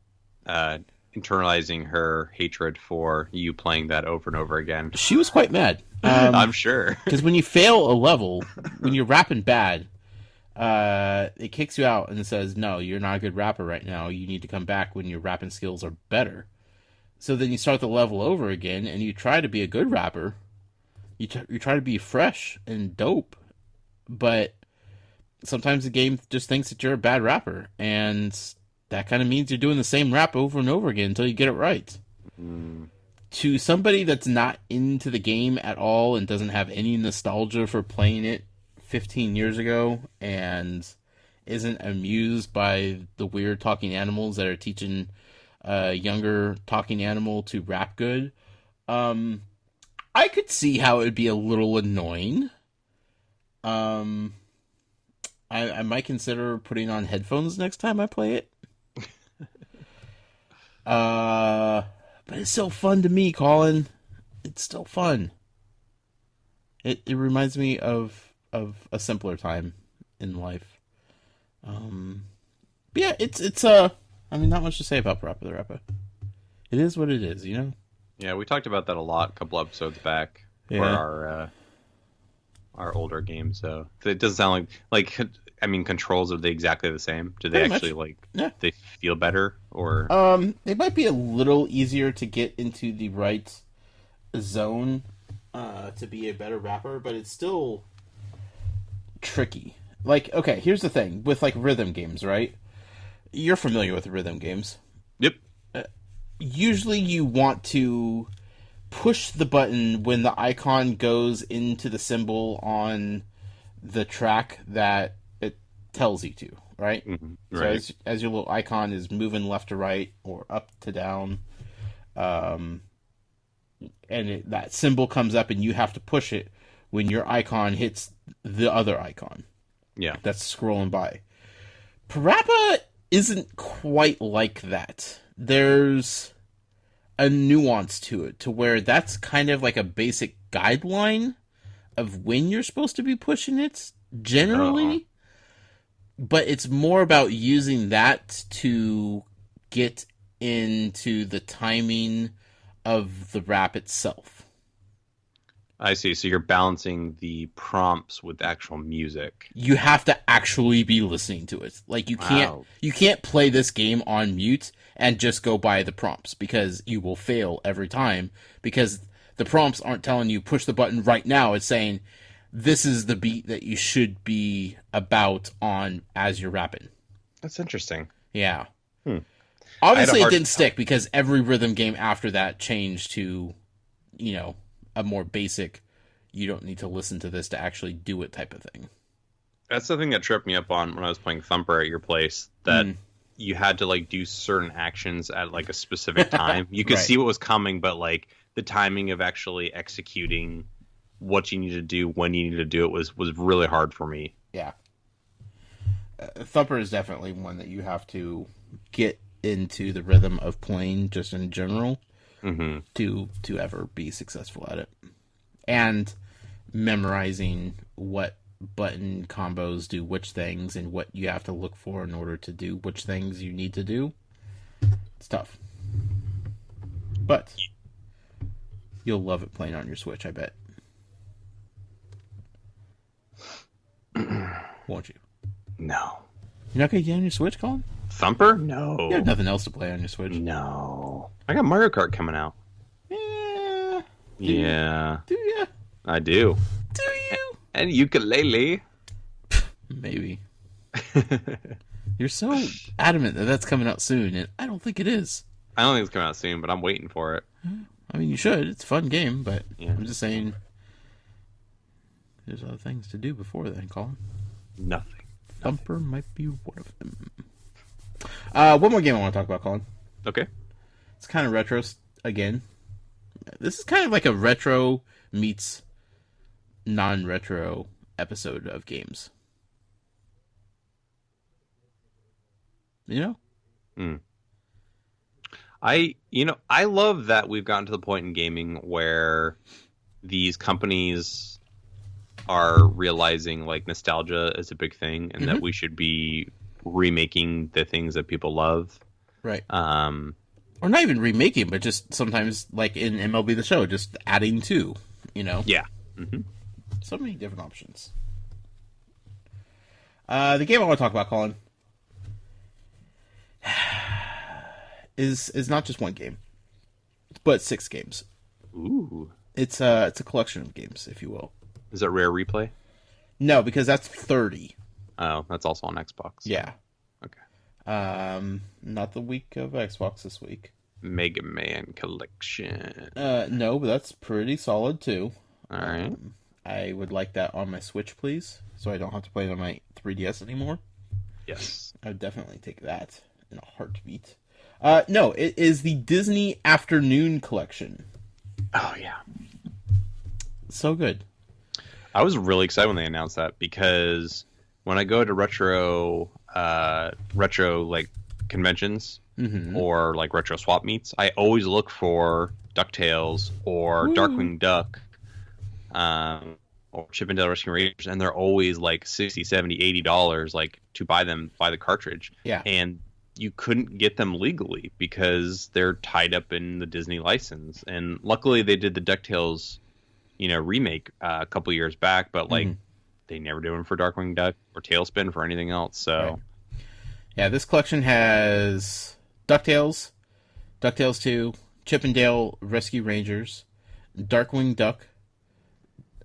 internalizing her hatred for you playing that over and over again. She was quite mad. I'm sure. Because when you fail a level, when you're rapping bad, it kicks you out and says, no, you're not a good rapper right now. You need to come back when your rapping skills are better. So then you start the level over again, and you try to be a good rapper, you try to be fresh and dope, but sometimes the game just thinks that you're a bad rapper, and that kind of means you're doing the same rap over and over again until you get it right. To somebody that's not into the game at all and doesn't have any nostalgia for playing it 15 years ago and isn't amused by the weird talking animals that are teaching a younger talking animal to rap good, I could see how it would be a little annoying. I might consider putting on headphones next time I play it. But it's so fun to me, Colin. It's still fun. It reminds me of a simpler time in life. But yeah, it's I mean, not much to say about Parappa the Rapper. It is what it is, you know? Yeah, we talked about that a lot a couple episodes back for our older games. So it doesn't sound like I mean, controls, are they exactly the same? Do they Pretty actually much. they feel better, or They might be a little easier to get into the right zone to be a better rapper, but it's still tricky. Like, okay, here's the thing with like rhythm games, right? You're familiar with rhythm games. Yep. Usually you want to push the button when the icon goes into the symbol on the track that it tells you to, right? Mm-hmm. Right. So as your little icon is moving left to right or up to down, and that symbol comes up and you have to push it when your icon hits the other icon. Yeah. That's scrolling by. Parappa isn't quite like that. There's a nuance to it, to where that's kind of like a basic guideline of when you're supposed to be pushing it, generally. But it's more about using that to get into the timing of the rap itself. I see. So you're balancing the prompts with actual music. You have to actually be listening to it. Like, you can't play this game on mute and just go by the prompts, because you will fail every time, because the prompts aren't telling you push the button right now. It's saying this is the beat that you should be about on as you're rapping. That's interesting. Yeah. I Obviously had a it didn't stick, because every rhythm game after that changed to, you know, a more basic, you don't need to listen to this to actually do it type of thing. That's the thing that tripped me up on when I was playing Thumper at your place, that you had to like do certain actions at like a specific time. You could Right. see what was coming, but like the timing of actually executing what you need to do when you need to do it was really hard for me. Yeah. Thumper is definitely one that you have to get into the rhythm of playing just in general to ever be successful at it. And memorizing what button combos do which things and what you have to look for in order to do which things you need to do. It's tough. But you'll love it playing on your Switch, I bet. Won't you? No. You're not going to get on your Switch, Colin? Thumper? No. You have nothing else to play on your Switch. No. I got Mario Kart coming out. Yeah. Yeah. Do you? I do. Do you? And ukulele. Maybe. You're so adamant that that's coming out soon, and I don't think it is. I don't think it's coming out soon, but I'm waiting for it. I mean, you should. It's a fun game, but Yeah. I'm just saying there's other things to do before then, Colin. Nothing. Thumper might be one of them. One more game I want to talk about, Colin. Okay. It's kind of retro again. This is kind of like a retro meets non-retro episode of games. You know? I love that we've gotten to the point in gaming where these companies are realizing like nostalgia is a big thing, and that we should be remaking the things that people love. Right. Or not even remaking, but just sometimes, like in MLB The Show, just adding to, you know? Yeah. So many different options. The game I want to talk about, Colin, is not just one game, but 6 games. Ooh. It's a collection of games, if you will. Is it Rare Replay? No, because that's 30. Oh, that's also on Xbox. Yeah. Okay. Not the week of Xbox this week. Mega Man Collection. No, but that's pretty solid too. All right. I would like that on my Switch, please, so I don't have to play it on my 3DS anymore. Yes. I would definitely take that in a heartbeat. No, it is the Disney Afternoon Collection. Oh, yeah. So good. I was really excited when they announced that because when I go to retro like conventions or like retro swap meets, I always look for DuckTales or Darkwing Duck or Chip 'n Dale Rescue Rangers, and they're always like $60, $70, $80 like to buy the cartridge. Yeah. And you couldn't get them legally because they're tied up in the Disney license. And luckily they did the DuckTales, remake a couple years back, but like they never did one for Darkwing Duck or Tailspin for anything else. So right. Yeah, this collection has DuckTales, DuckTales 2, Chip 'n Dale Rescue Rangers, Darkwing Duck,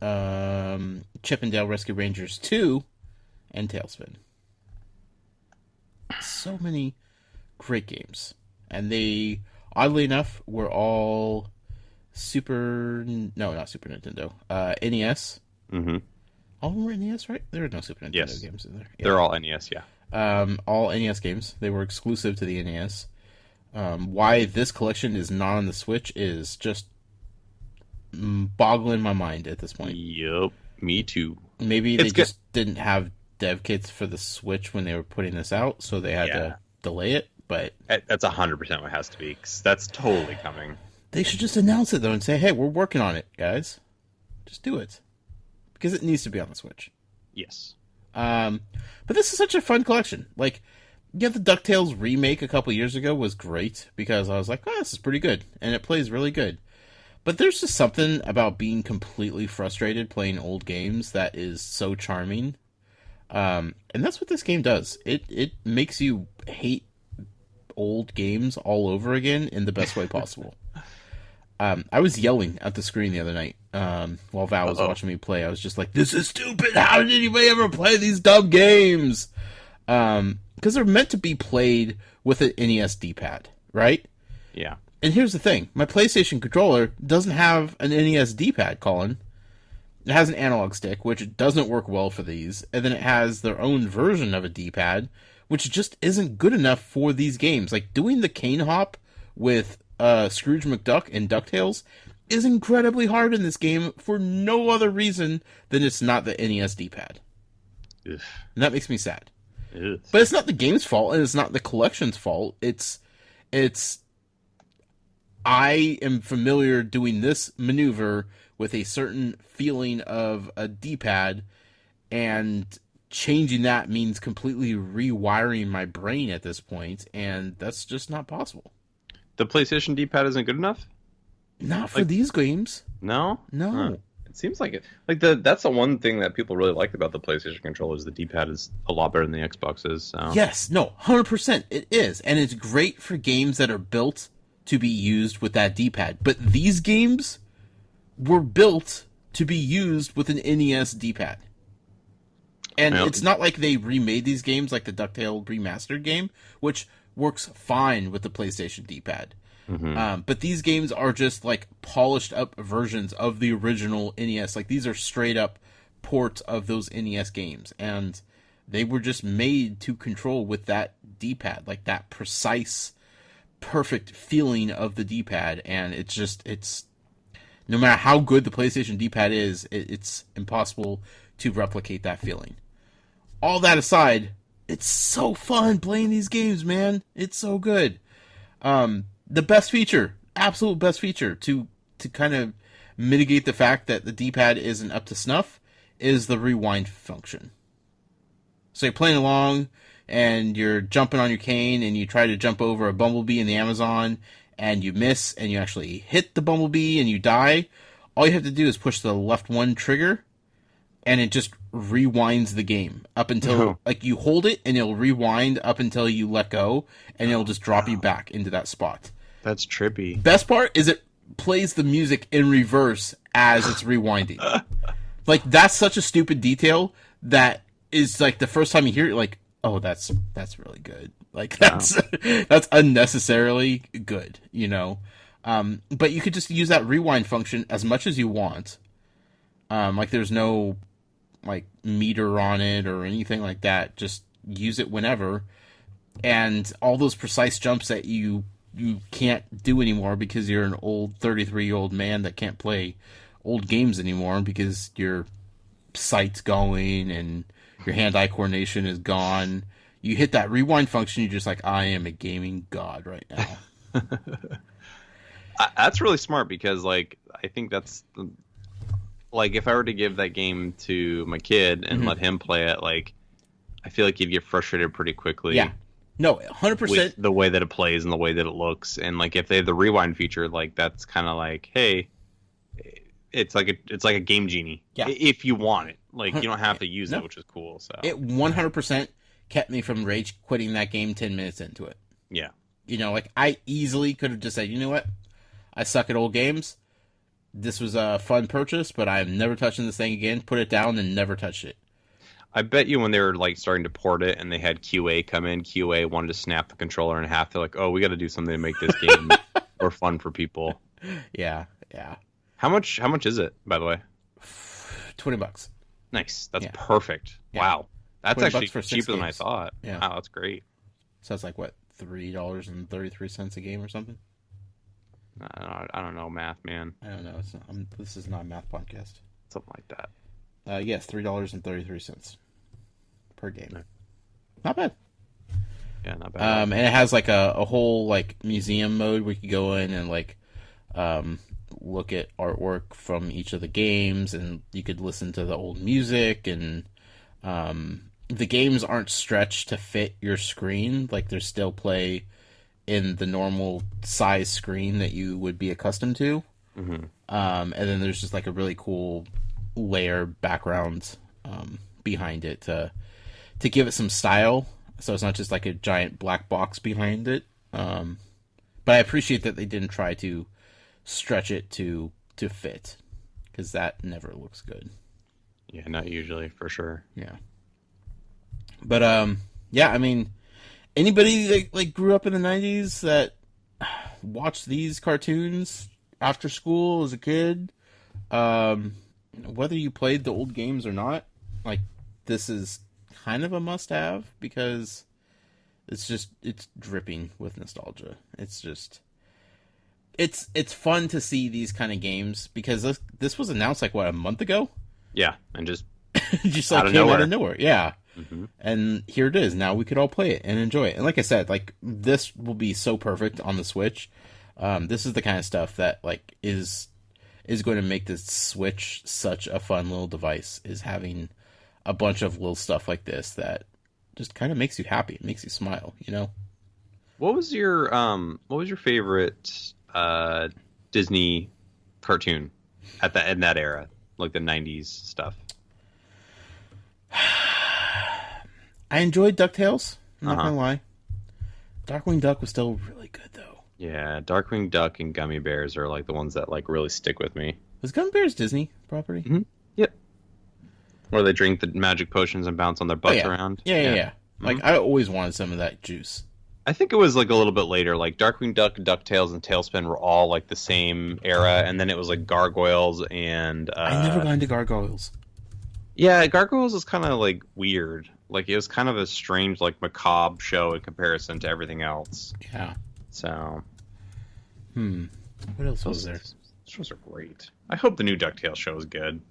Chip 'n Dale Rescue Rangers 2, and Tailspin. So many great games. And they, oddly enough, were all not Super Nintendo, NES. Mm-hmm. All of them were NES, right? There are no Super Nintendo games in there. Yeah. They're all NES, yeah. All NES games. They were exclusive to the NES. Why this collection is not on the Switch is just boggling my mind at this point. Yep, me too. Maybe they just didn't have dev kits for the Switch when they were putting this out, so they had to delay it. But that's 100% what has to be. 'Cause that's totally coming. They should just announce it though and say, "Hey, we're working on it, guys. Just do it," because it needs to be on the Switch. Yes. But this is such a fun collection. Like, yeah, the DuckTales remake a couple years ago was great because I was like, "Oh, this is pretty good," and it plays really good. But there's just something about being completely frustrated playing old games that is so charming. And that's what this game does. It makes you hate old games all over again in the best way possible. I was yelling at the screen the other night while Val was watching me play. I was just like, "This is stupid! How did anybody ever play these dumb games?" Because they're meant to be played with an NES D-pad, right? Yeah. And here's the thing. My PlayStation controller doesn't have an NES D-pad, Colin. It has an analog stick, which doesn't work well for these. And then it has their own version of a D-pad, which just isn't good enough for these games. Like, doing the cane hop with Scrooge McDuck and DuckTales is incredibly hard in this game for no other reason than it's not the NES D-pad. And that makes me sad. But it's not the game's fault, and it's not the collection's fault. It's I am familiar doing this maneuver with a certain feeling of a D-pad, and changing that means completely rewiring my brain at this point, and that's just not possible. The PlayStation D-pad isn't good enough? Not for these games. No? No. Huh. It seems like it. Like that's the one thing that people really like about the PlayStation controller is the D-pad is a lot better than the Xbox is. So. Yes, no, 100% it is, and it's great for games that are built to be used with that D-pad. But these games were built to be used with an NES D-pad. And it's not like they remade these games like the DuckTales remastered game, which works fine with the PlayStation D-pad. Mm-hmm. But these games are just like polished up versions of the original NES. Like, these are straight up ports of those NES games. And they were just made to control with that D-pad, like that precise, perfect feeling of the D-pad. And it's no matter how good the PlayStation D-pad is, it's impossible to replicate that feeling. All that aside, it's so fun playing these games, man. It's so good. The best feature, absolute best feature to kind of mitigate the fact that the D-pad isn't up to snuff is the rewind function. So you're playing along and you're jumping on your cane and you try to jump over a bumblebee in the Amazon and you miss and you actually hit the bumblebee and you die. All you have to do is push the left one trigger and it just rewinds the game up until like you hold it and it'll rewind up until you let go and it'll just drop you back into that spot. That's trippy. Best part is it plays the music in reverse as it's rewinding. Like, that's such a stupid detail that is like the first time you hear it, like, oh, that's really good. Like, that's that's unnecessarily good, you know. But you could just use that rewind function as much as you want. Like, there's no like meter on it or anything like that. Just use it whenever, and all those precise jumps that you can't do anymore because you're an old 33-year-old man that can't play old games anymore because your sight's going and your hand-eye coordination is gone. You hit that rewind function, you're just like, I am a gaming god right now. That's really smart because, like, I think that's like if I were to give that game to my kid and let him play it, like, I feel like he'd get frustrated pretty quickly. Yeah, no, 100%. With the way that it plays and the way that it looks, and like if they have the rewind feature, like that's kind of like, hey, it's like a game genie. Yeah. If you want it, like you don't have to use it, which is cool. So it 100% kept me from rage quitting that game 10 minutes into it. Yeah. You know, like, I easily could have just said, you know what? I suck at old games. This was a fun purchase, but I'm never touching this thing again. Put it down and never touched it. I bet you when they were like starting to port it and they had QA come in, QA wanted to snap the controller in half. They're like, oh, we got to do something to make this game more fun for people. Yeah. How much is it, by the way? $20. Nice. That's perfect. Yeah. Wow. That's actually cheaper than I thought. Yeah. Wow, that's great. So that's like, what, $3.33 a game or something? I don't know math, man. I don't know. This is not a math podcast. Something like that. Yes, $3.33 per game. No. Not bad. Yeah, not bad. And it has like a whole like museum mode where you can go in and like look at artwork from each of the games, and you could listen to the old music, and the games aren't stretched to fit your screen. Like, there's still play in the normal size screen that you would be accustomed to. Mm-hmm. And then there's just like a really cool layer background behind it to give it some style. So it's not just like a giant black box behind it. But I appreciate that they didn't try to stretch it to fit, because that never looks good. Yeah, not usually, for sure. Yeah. But yeah, I mean, anybody that like grew up in the 90s that watched these cartoons after school as a kid, whether you played the old games or not, like, this is kind of a must-have, because it's dripping with nostalgia. It's just, it's fun to see these kind of games, because this was announced like, what, a month ago? Yeah, and just like came out of nowhere. Yeah. Mm-hmm. And here it is. Now we could all play it and enjoy it. And like I said, like, this will be so perfect on the Switch. This is the kind of stuff that like is going to make the Switch such a fun little device, is having a bunch of little stuff like this that just kind of makes you happy. It makes you smile, you know? What was your favorite Disney cartoon in that era? Like the 90s stuff? I enjoyed DuckTales. I'm not gonna lie. Darkwing Duck was still really good, though. Yeah, Darkwing Duck and Gummy Bears are like the ones that like really stick with me. Was Gummy Bears Disney property? Mm-hmm. Yep. Where they drink the magic potions and bounce on their butts around. Yeah. Mm-hmm. Like, I always wanted some of that juice. I think it was like a little bit later. Like Darkwing Duck, DuckTales, and Tailspin were all like the same era, and then it was like Gargoyles and. I never got into Gargoyles. Yeah, Gargoyles is kind of like weird. Like, it was kind of a strange, like, macabre show in comparison to everything else. Yeah. So. What else was there? Those shows are great. I hope the new DuckTales show is good.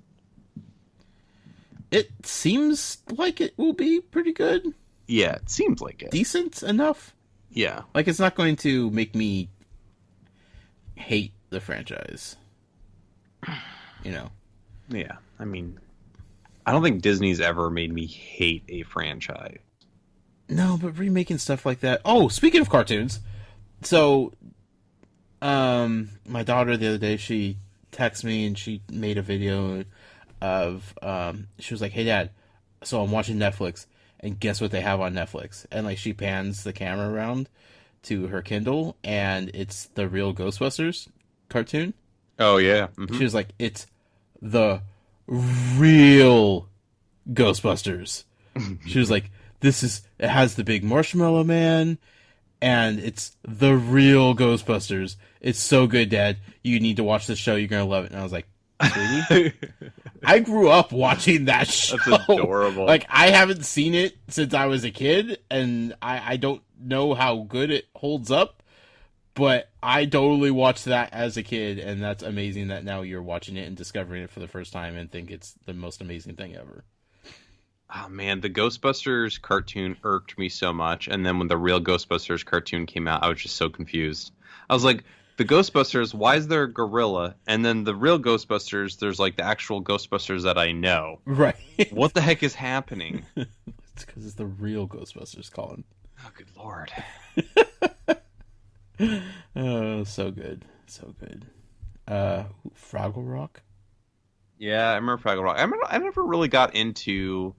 It seems like it will be pretty good. Yeah, it seems like it. Decent enough. Yeah. Like, it's not going to make me hate the franchise. You know? Yeah. I mean, I don't think Disney's ever made me hate a franchise. No, but remaking stuff like that. Oh, speaking of cartoons. So, my daughter the other day, she texted me and she made a video of, she was like, hey, Dad, so I'm watching Netflix, and guess what they have on Netflix? And, like, she pans the camera around to her Kindle, and it's the real Ghostbusters cartoon. Oh, yeah. Mm-hmm. She was like, it's the real Ghostbusters. She was like, it has the big marshmallow man, and it's the real Ghostbusters. It's so good, Dad. You need to watch this show. You're going to love it. And I was like, sweetie, I grew up watching that show. That's adorable. Like, I haven't seen it since I was a kid, and I don't know how good it holds up, but I totally watched that as a kid, and that's amazing that now you're watching it and discovering it for the first time and think it's the most amazing thing ever. Oh man, the Ghostbusters cartoon irked me so much, and then when the real Ghostbusters cartoon came out, I was just so confused. I was like, the Ghostbusters, why is there a gorilla? And then the real Ghostbusters, there's like the actual Ghostbusters that I know. Right. What the heck is happening? It's because it's the real Ghostbusters, Colin. Oh, good lord. Oh, so good. So good. Fraggle Rock? Yeah, I remember Fraggle Rock. I never really got into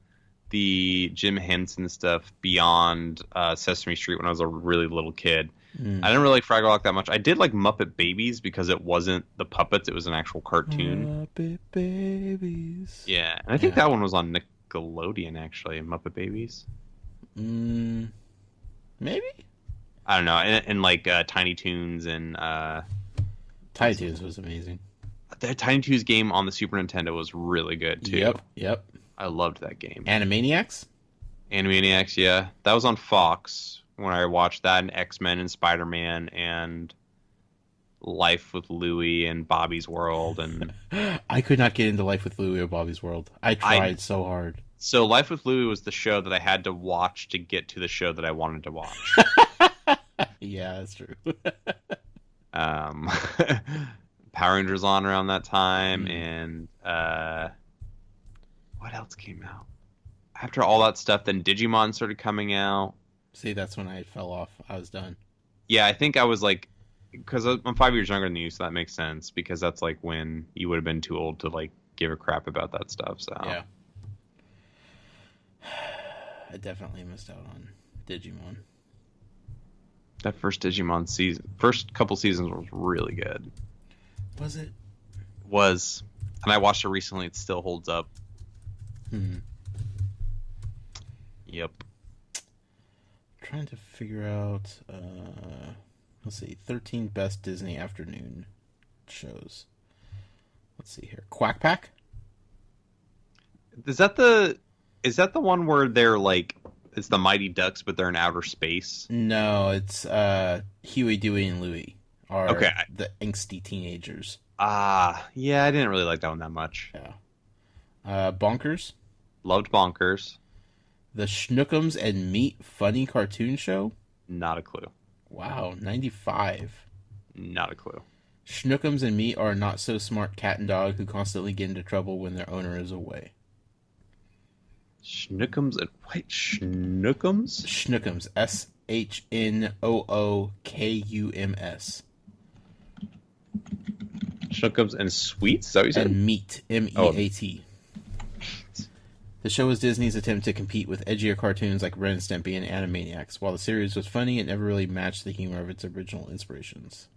the Jim Henson stuff beyond Sesame Street when I was a really little kid. I didn't really like Fraggle Rock that much. I did like Muppet Babies because it wasn't the puppets, it was an actual cartoon. Muppet Babies. Yeah, and I think that one was on Nickelodeon, actually, Muppet Babies. Maybe? I don't know, and like Tiny Toons and... Tiny Toons was amazing. The Tiny Toons game on the Super Nintendo was really good, too. Yep. I loved that game. Animaniacs? Animaniacs, yeah. That was on Fox when I watched that, and X-Men and Spider-Man and Life with Louie and Bobby's World. And I could not get into Life with Louie or Bobby's World. I tried so hard. So Life with Louie was the show that I had to watch to get to the show that I wanted to watch. Yeah, that's true. Power Rangers on around that time, and what else came out? After all that stuff, then Digimon started coming out. See, that's when I fell off. I was done. Yeah, I think I was like, because I'm 5 years younger than you, so that makes sense, because that's like when you would have been too old to like give a crap about that stuff. So yeah, I definitely missed out on Digimon. That first Digimon season, first couple seasons was really good. Was it? Was. And I watched it recently. It still holds up. Yep. Trying to figure out, let's see, 13 best Disney afternoon shows. Let's see here. Quack Pack? Is that the one where they're like, it's the Mighty Ducks, but they're in outer space? No, it's Huey, Dewey, and Louie are the angsty teenagers. Yeah, I didn't really like that one that much. Yeah. Bonkers? Loved Bonkers. The Schnookums and Meat funny cartoon show? Not a clue. Wow, 95. Not a clue. Schnookums and Meat are a not so smart cat and dog who constantly get into trouble when their owner is away. Schnookums and what? Schnookums? Schnookums. Schnookums. Schnookums and Sweets? Is that what you said? And Meat. M-E-A-T. The show was Disney's attempt to compete with edgier cartoons like Ren and Stimpy and Animaniacs. While the series was funny, it never really matched the humor of its original inspirations.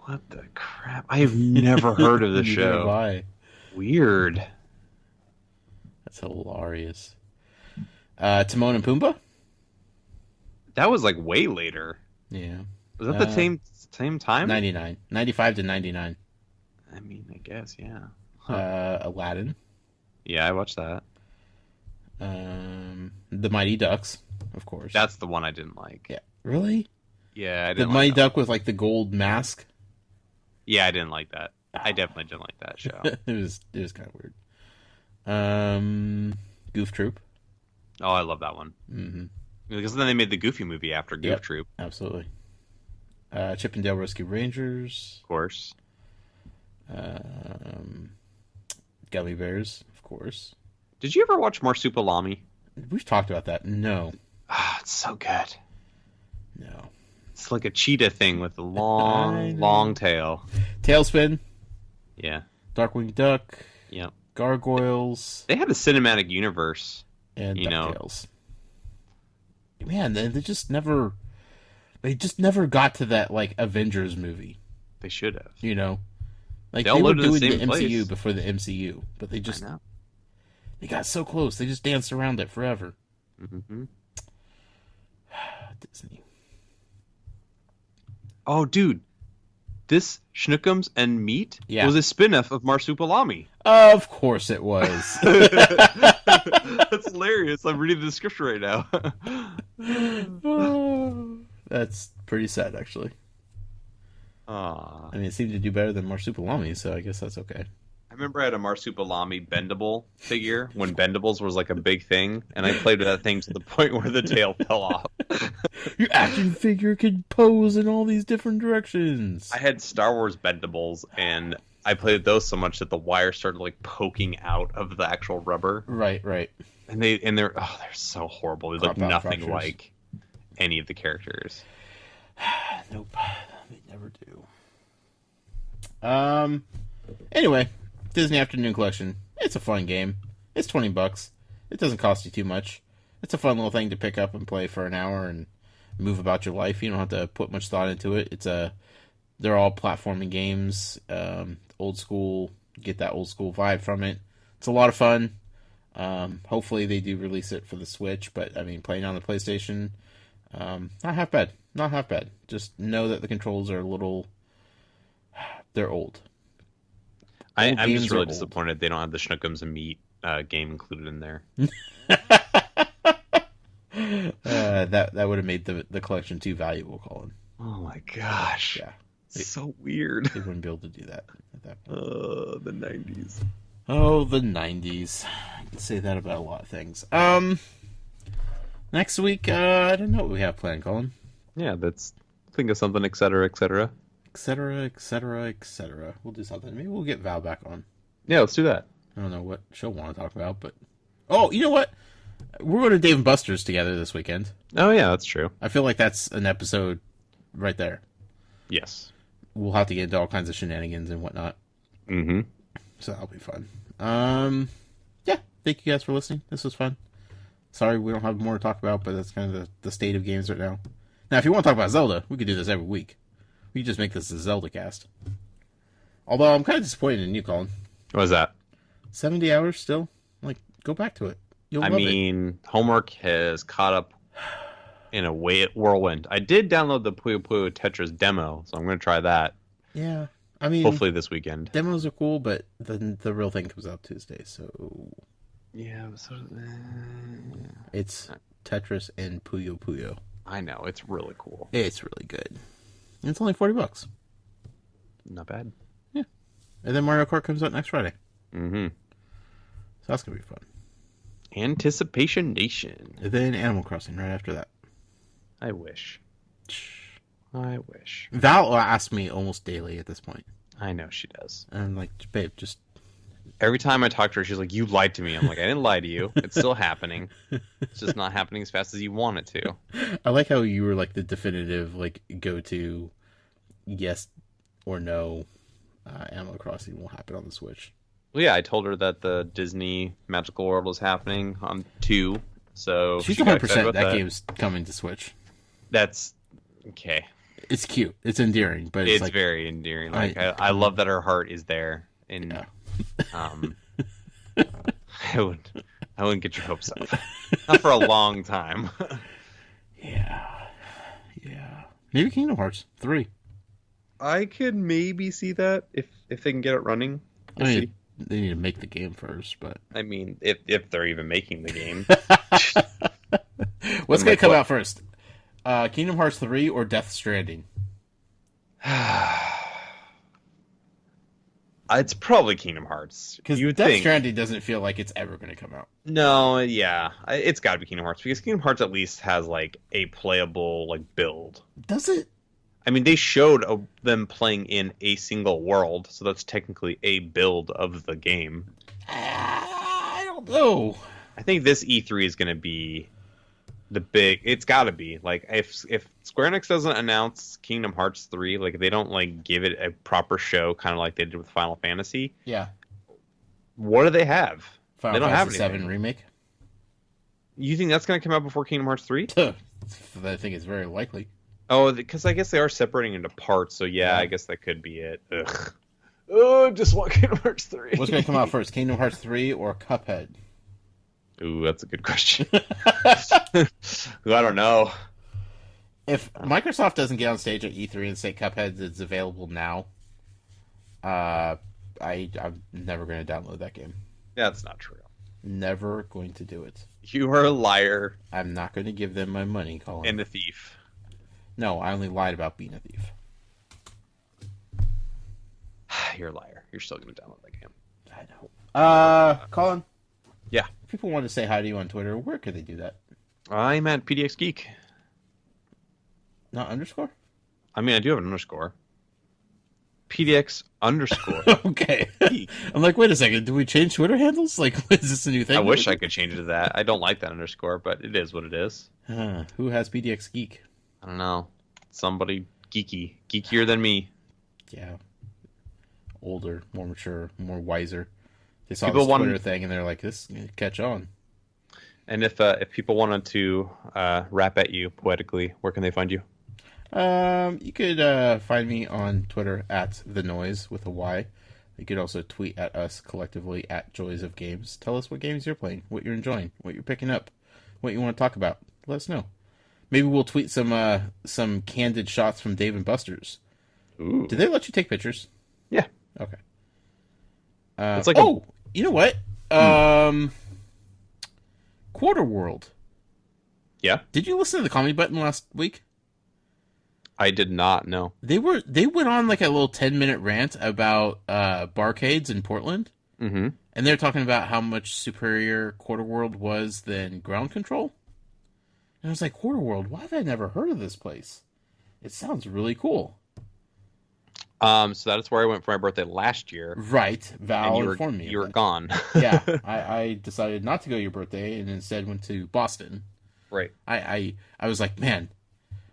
What the crap? I have never heard of this show. Neither have I. Weird. That's hilarious. Timon and Pumbaa? That was like way later. Yeah. Was that the same time? 99. 95 to 99. I mean, I guess, yeah. Aladdin. Yeah, I watched that. The Mighty Ducks, of course. That's the one I didn't like. Yeah. Really? Yeah, I didn't The Mighty Duck with like the gold mask? Yeah, I didn't like that. I definitely didn't like that show. it was kind of weird. Goof Troop. Oh, I love that one. Mm-hmm. Because then they made the Goofy movie after Goof Troop. Absolutely. Chip and Dale Rescue Rangers. Of course. Gummy Bears, of course. Did you ever watch Marsupilami? We've talked about that. No. It's so good. No. It's like a cheetah thing with a long tail. Tailspin. Yeah. Darkwing Duck. Yep. Gargoyles. They had a cinematic universe. And DuckTales. Man, they just never got to that like Avengers movie. They should have. You know, Like They all they were lived in the doing the same MCU place. before the MCU, but they I just know. they got so close. They just danced around it forever. Mm-hmm. Disney. Oh, dude, this Schnookums and Meat Yeah. was a spin-off of Marsupilami. Of course it was. That's hilarious. I'm reading the description right now. That's pretty sad, actually. Aw. I mean, it seemed to do better than Marsupilami, so I guess that's okay. I remember I had a Marsupilami bendable figure when bendables was like a big thing, and I played with that thing to the point where the tail fell off. Your action figure can pose in all these different directions. I had Star Wars bendables, and I played with those so much that the wire started like poking out of the actual rubber. Right. And they're so horrible. They look Crop out nothing fractures. like any of the characters. Nope, they never do. Anyway, Disney Afternoon Collection. It's a fun game. It's $20. It doesn't cost you too much. It's a fun little thing to pick up and play for an hour and move about your life. You don't have to put much thought into it. They're all platforming games. Old school. Get that old school vibe from it. It's a lot of fun. Hopefully they do release it for the Switch, but I mean, playing on the PlayStation, not half bad. Not half bad. Just know that the controls are they're old. I'm games just are really old. disappointed they don't have the Schnookums and Meat game included in there. That would have made the collection too valuable, Colin. Oh my gosh. Yeah. It's so weird. They wouldn't be able to do that at that point. The 90s. Oh, the 90s. I can say that about a lot of things. Next week, I don't know what we have planned, Colin. Yeah, think of something, etc., etc. Etc., etc., etc. We'll do something. Maybe we'll get Val back on. Yeah, let's do that. I don't know what she'll want to talk about, but... Oh, you know what? We're going to Dave & Buster's together this weekend. Oh, yeah, that's true. I feel like that's an episode right there. Yes. We'll have to get into all kinds of shenanigans and whatnot. Mm-hmm. So that'll be fun. Yeah, thank you guys for listening. This was fun. Sorry we don't have more to talk about, but that's kind of the state of games right now. Now, if you want to talk about Zelda, we could do this every week. We could just make this a Zelda cast. Although I'm kind of disappointed in you, Colin. What was that? 70 hours still? Like, go back to it. You'll I love it. mean, homework has caught up in a whirlwind. I did download the Puyo Puyo Tetris demo, so I'm going to try that. Yeah. I mean, Hopefully this weekend. demos are cool, but the real thing comes out Tuesday, so Yeah, it's Tetris and Puyo Puyo. I know, it's really cool. It's really good. And it's only $40. Not bad. And then Mario Kart comes out next Friday. Mm-hmm. So that's going to be fun. Anticipation Nation. And then Animal Crossing right after that. I wish. I wish. Val asks me almost daily at this point. I know she does. And I'm like, babe, just... Every time I talk to her, she's like, you lied to me. I'm like, I didn't lie to you. It's still happening. It's just not happening as fast as you want it to. I like how you were like the definitive, like, go-to yes or no Animal Crossing will happen on the Switch. Well, yeah, I told her that the Disney Magical World was happening on 2. So She's she got 100% excited that about game's coming to Switch. That's okay. It's cute. It's endearing, but it's like... very endearing. Like I love that her heart is there. And Yeah. I wouldn't get your hopes up. Not for a long time. Yeah. Maybe Kingdom Hearts 3. I could maybe see that if they can get it running. I mean, they need to make the game first, but... I mean, if they're even making the game. What's going like, to come what? out first? Kingdom Hearts 3 or Death Stranding? It's probably Kingdom Hearts. Because You would Death think. Stranding doesn't feel like it's ever going to come out. No, yeah. It's got to be Kingdom Hearts because Kingdom Hearts at least has like a playable like build. Does it? I mean, they showed them playing in a single world, so that's technically a build of the game. I don't know. I think this E3 is going to be the big. It's got to be like if Square Enix doesn't announce Kingdom Hearts 3, like if they don't like give it a proper show, kind of like they did with Final Fantasy. Yeah. What do they have? Final They don't have Fantasy 7 anything. remake. You think that's going to come out before Kingdom Hearts 3? I think it's very likely. Oh, because I guess they are separating into parts, so yeah, Yeah. I guess that could be it. Ugh. Oh, just want Kingdom Hearts 3. What's going to come out first, Kingdom Hearts 3 or Cuphead? Ooh, that's a good question. I don't know. If Microsoft doesn't get on stage at E3 and say Cuphead is available now, I'm never going to download that game. That's not true. Never going to do it. You are a liar I'm not going to give them my money, Colin. and a thief. No, I only lied about being a thief. You're a liar. You're still going to download that game. I know. Colin? Yeah. If people want to say hi to you on Twitter, where could they do that? I'm at PDX Geek. Not underscore? I mean, I do have an underscore. PDX underscore. Okay. I'm like, wait a second. Do we change Twitter handles? Like, is this a new thing? I wish I could change it to that. I don't like that underscore, but it is what it is. Who has PDX Geek? I don't know. Somebody geeky. Geekier than me. Yeah. Older, more mature, more wiser. They saw People this want- Twitter thing and they're like, this is gonna catch on. And if people wanted to rap at you poetically, where can they find you? You could find me on Twitter at The Noise with a Y. You could also tweet at us collectively at Joys of Games. Tell us what games you're playing, what you're enjoying, what you're picking up, what you want to talk about. Let us know. Maybe we'll tweet some candid shots from Dave and Buster's. Ooh. Did they let you take pictures? Yeah. Okay. It's like you know what? Quarter World. Yeah. Did you listen to the Comedy Button last week? I did not know. They went on like a little 10-minute rant about barcades in Portland. Mm-hmm. And they're talking about how much superior Quarter World was than Ground Control. And I was like, Quarter World, why have I never heard of this place? It sounds really cool. So that's where I went for my birthday last year. Right. Val And informed me. you of were that. gone. Yeah. I decided not to go your birthday and instead went to Boston. Right. I was like, man,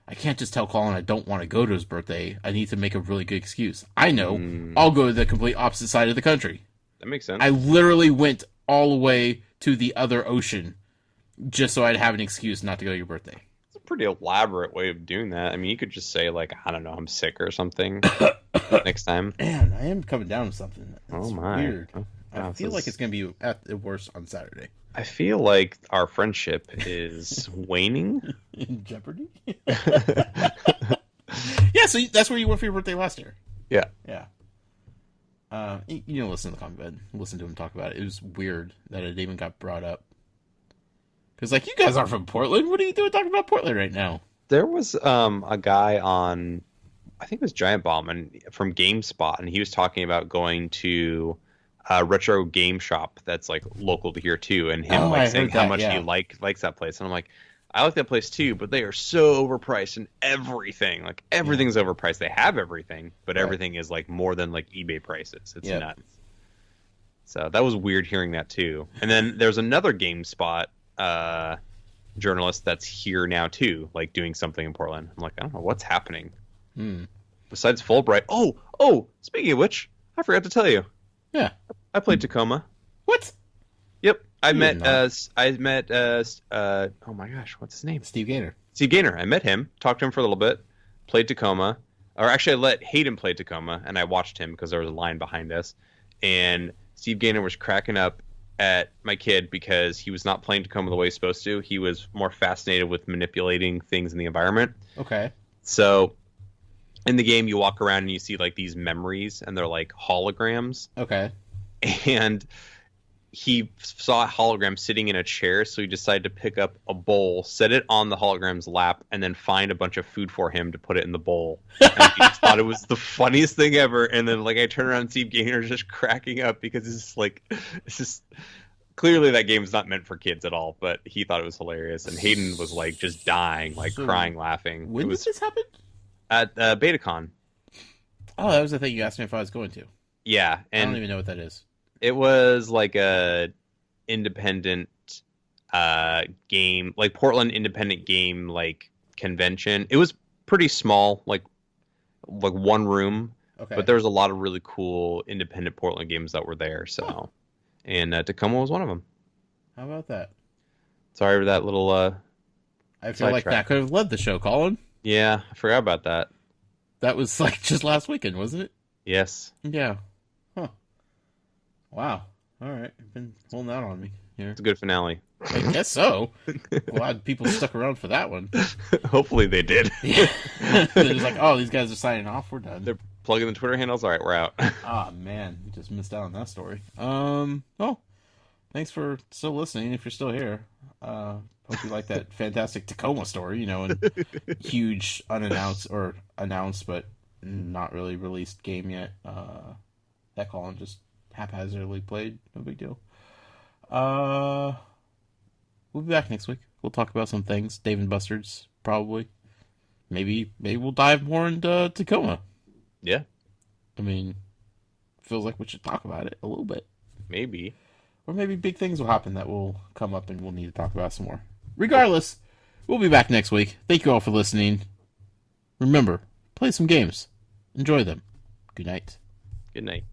I can't just tell Colin I don't want to go to his birthday. I need to make a really good excuse. I know. I'll go to the complete opposite side of the country. That makes sense. I literally went all the way to the other ocean just so I'd have an excuse not to go to your birthday. It's a pretty elaborate way of doing that. I mean, you could just say, like, I don't know, I'm sick or something next time. Man, I am coming down with something. It's Oh, my. weird. Oh, I wow, feel this like is- it's going to be at the worst on Saturday. I feel like our friendship is waning. In Jeopardy? Yeah, so that's where you went for your birthday last year. Yeah. Yeah. You know, listen to the comment bed. Listen to him talk about it. It was weird that it even got brought up. Because, like, you guys aren't from Portland. What are you doing talking about Portland right now? There was a guy on, I think it was Giant Bomb and from GameSpot, and he was talking about going to a retro game shop that's like local to here too, and him Oh, I saying heard how that, much yeah. he likes that place. And I'm like, I like that place too, but they are so overpriced and everything. Like everything's overpriced. They have everything, but Right. everything is like more than like eBay prices. It's Yep. nuts. So that was weird hearing that too. And then there's another GameSpot journalist that's here now too, like doing something in Portland. I'm like, I don't know what's happening. Besides Fulbright. Oh, speaking of which, I forgot to tell you. Yeah. I played Tacoma. What? Yep. I You met did not. oh my gosh, what's his name? Steve Gaynor. Steve Gaynor. I met him, talked to him for a little bit, played Tacoma. Or actually I let Hayden play Tacoma and I watched him because there was a line behind us. And Steve Gaynor was cracking up at my kid because he was not playing Tacoma the way he's supposed to. He was more fascinated with manipulating things in the environment. Okay. So in the game, you walk around and you see like these memories, and they're like holograms. Okay. And he saw a hologram sitting in a chair, so he decided to pick up a bowl, set it on the hologram's lap, and then find a bunch of food for him to put it in the bowl. And he just thought it was the funniest thing ever. And then like I turn around and see Gainer just cracking up because it's just clearly that game's not meant for kids at all. But he thought it was hilarious, and Hayden was like just dying, like So crying, laughing. When It did was this happen? at BetaCon. Oh, that was the thing you asked me if I was going to. Yeah, I don't and even know what that is. it was like a independent game, like Portland independent game like convention. It was pretty small, like one room, Okay. but there was a lot of really cool independent Portland games that were there. So, and Tacoma was one of them. How about that? Sorry for that little. I feel like Sidetrack. that could have led the show, Colin. Yeah, I forgot about that. That was like just last weekend, wasn't it? Yes. Yeah. Wow. All right. You've been holding out on me here. It's a good finale. I guess so. Glad people stuck around for that one. Hopefully they did. Yeah. They're just like, oh, these guys are signing off. We're done. They're plugging the Twitter handles. All right, we're out. Ah, man. You just missed out on that story. Well, thanks for still listening if you're still here. Hope you like that fantastic Tacoma story, and huge unannounced or announced but not really released game yet. That Colin just haphazardly played. No big deal. We'll be back next week. We'll talk about some things. Dave and Buster's, probably. Maybe we'll dive more into Tacoma. Yeah. I mean, feels like we should talk about it a little bit. Maybe. Or maybe big things will happen that will come up and we'll need to talk about some more. Regardless, we'll be back next week. Thank you all for listening. Remember, play some games. Enjoy them. Good night. Good night.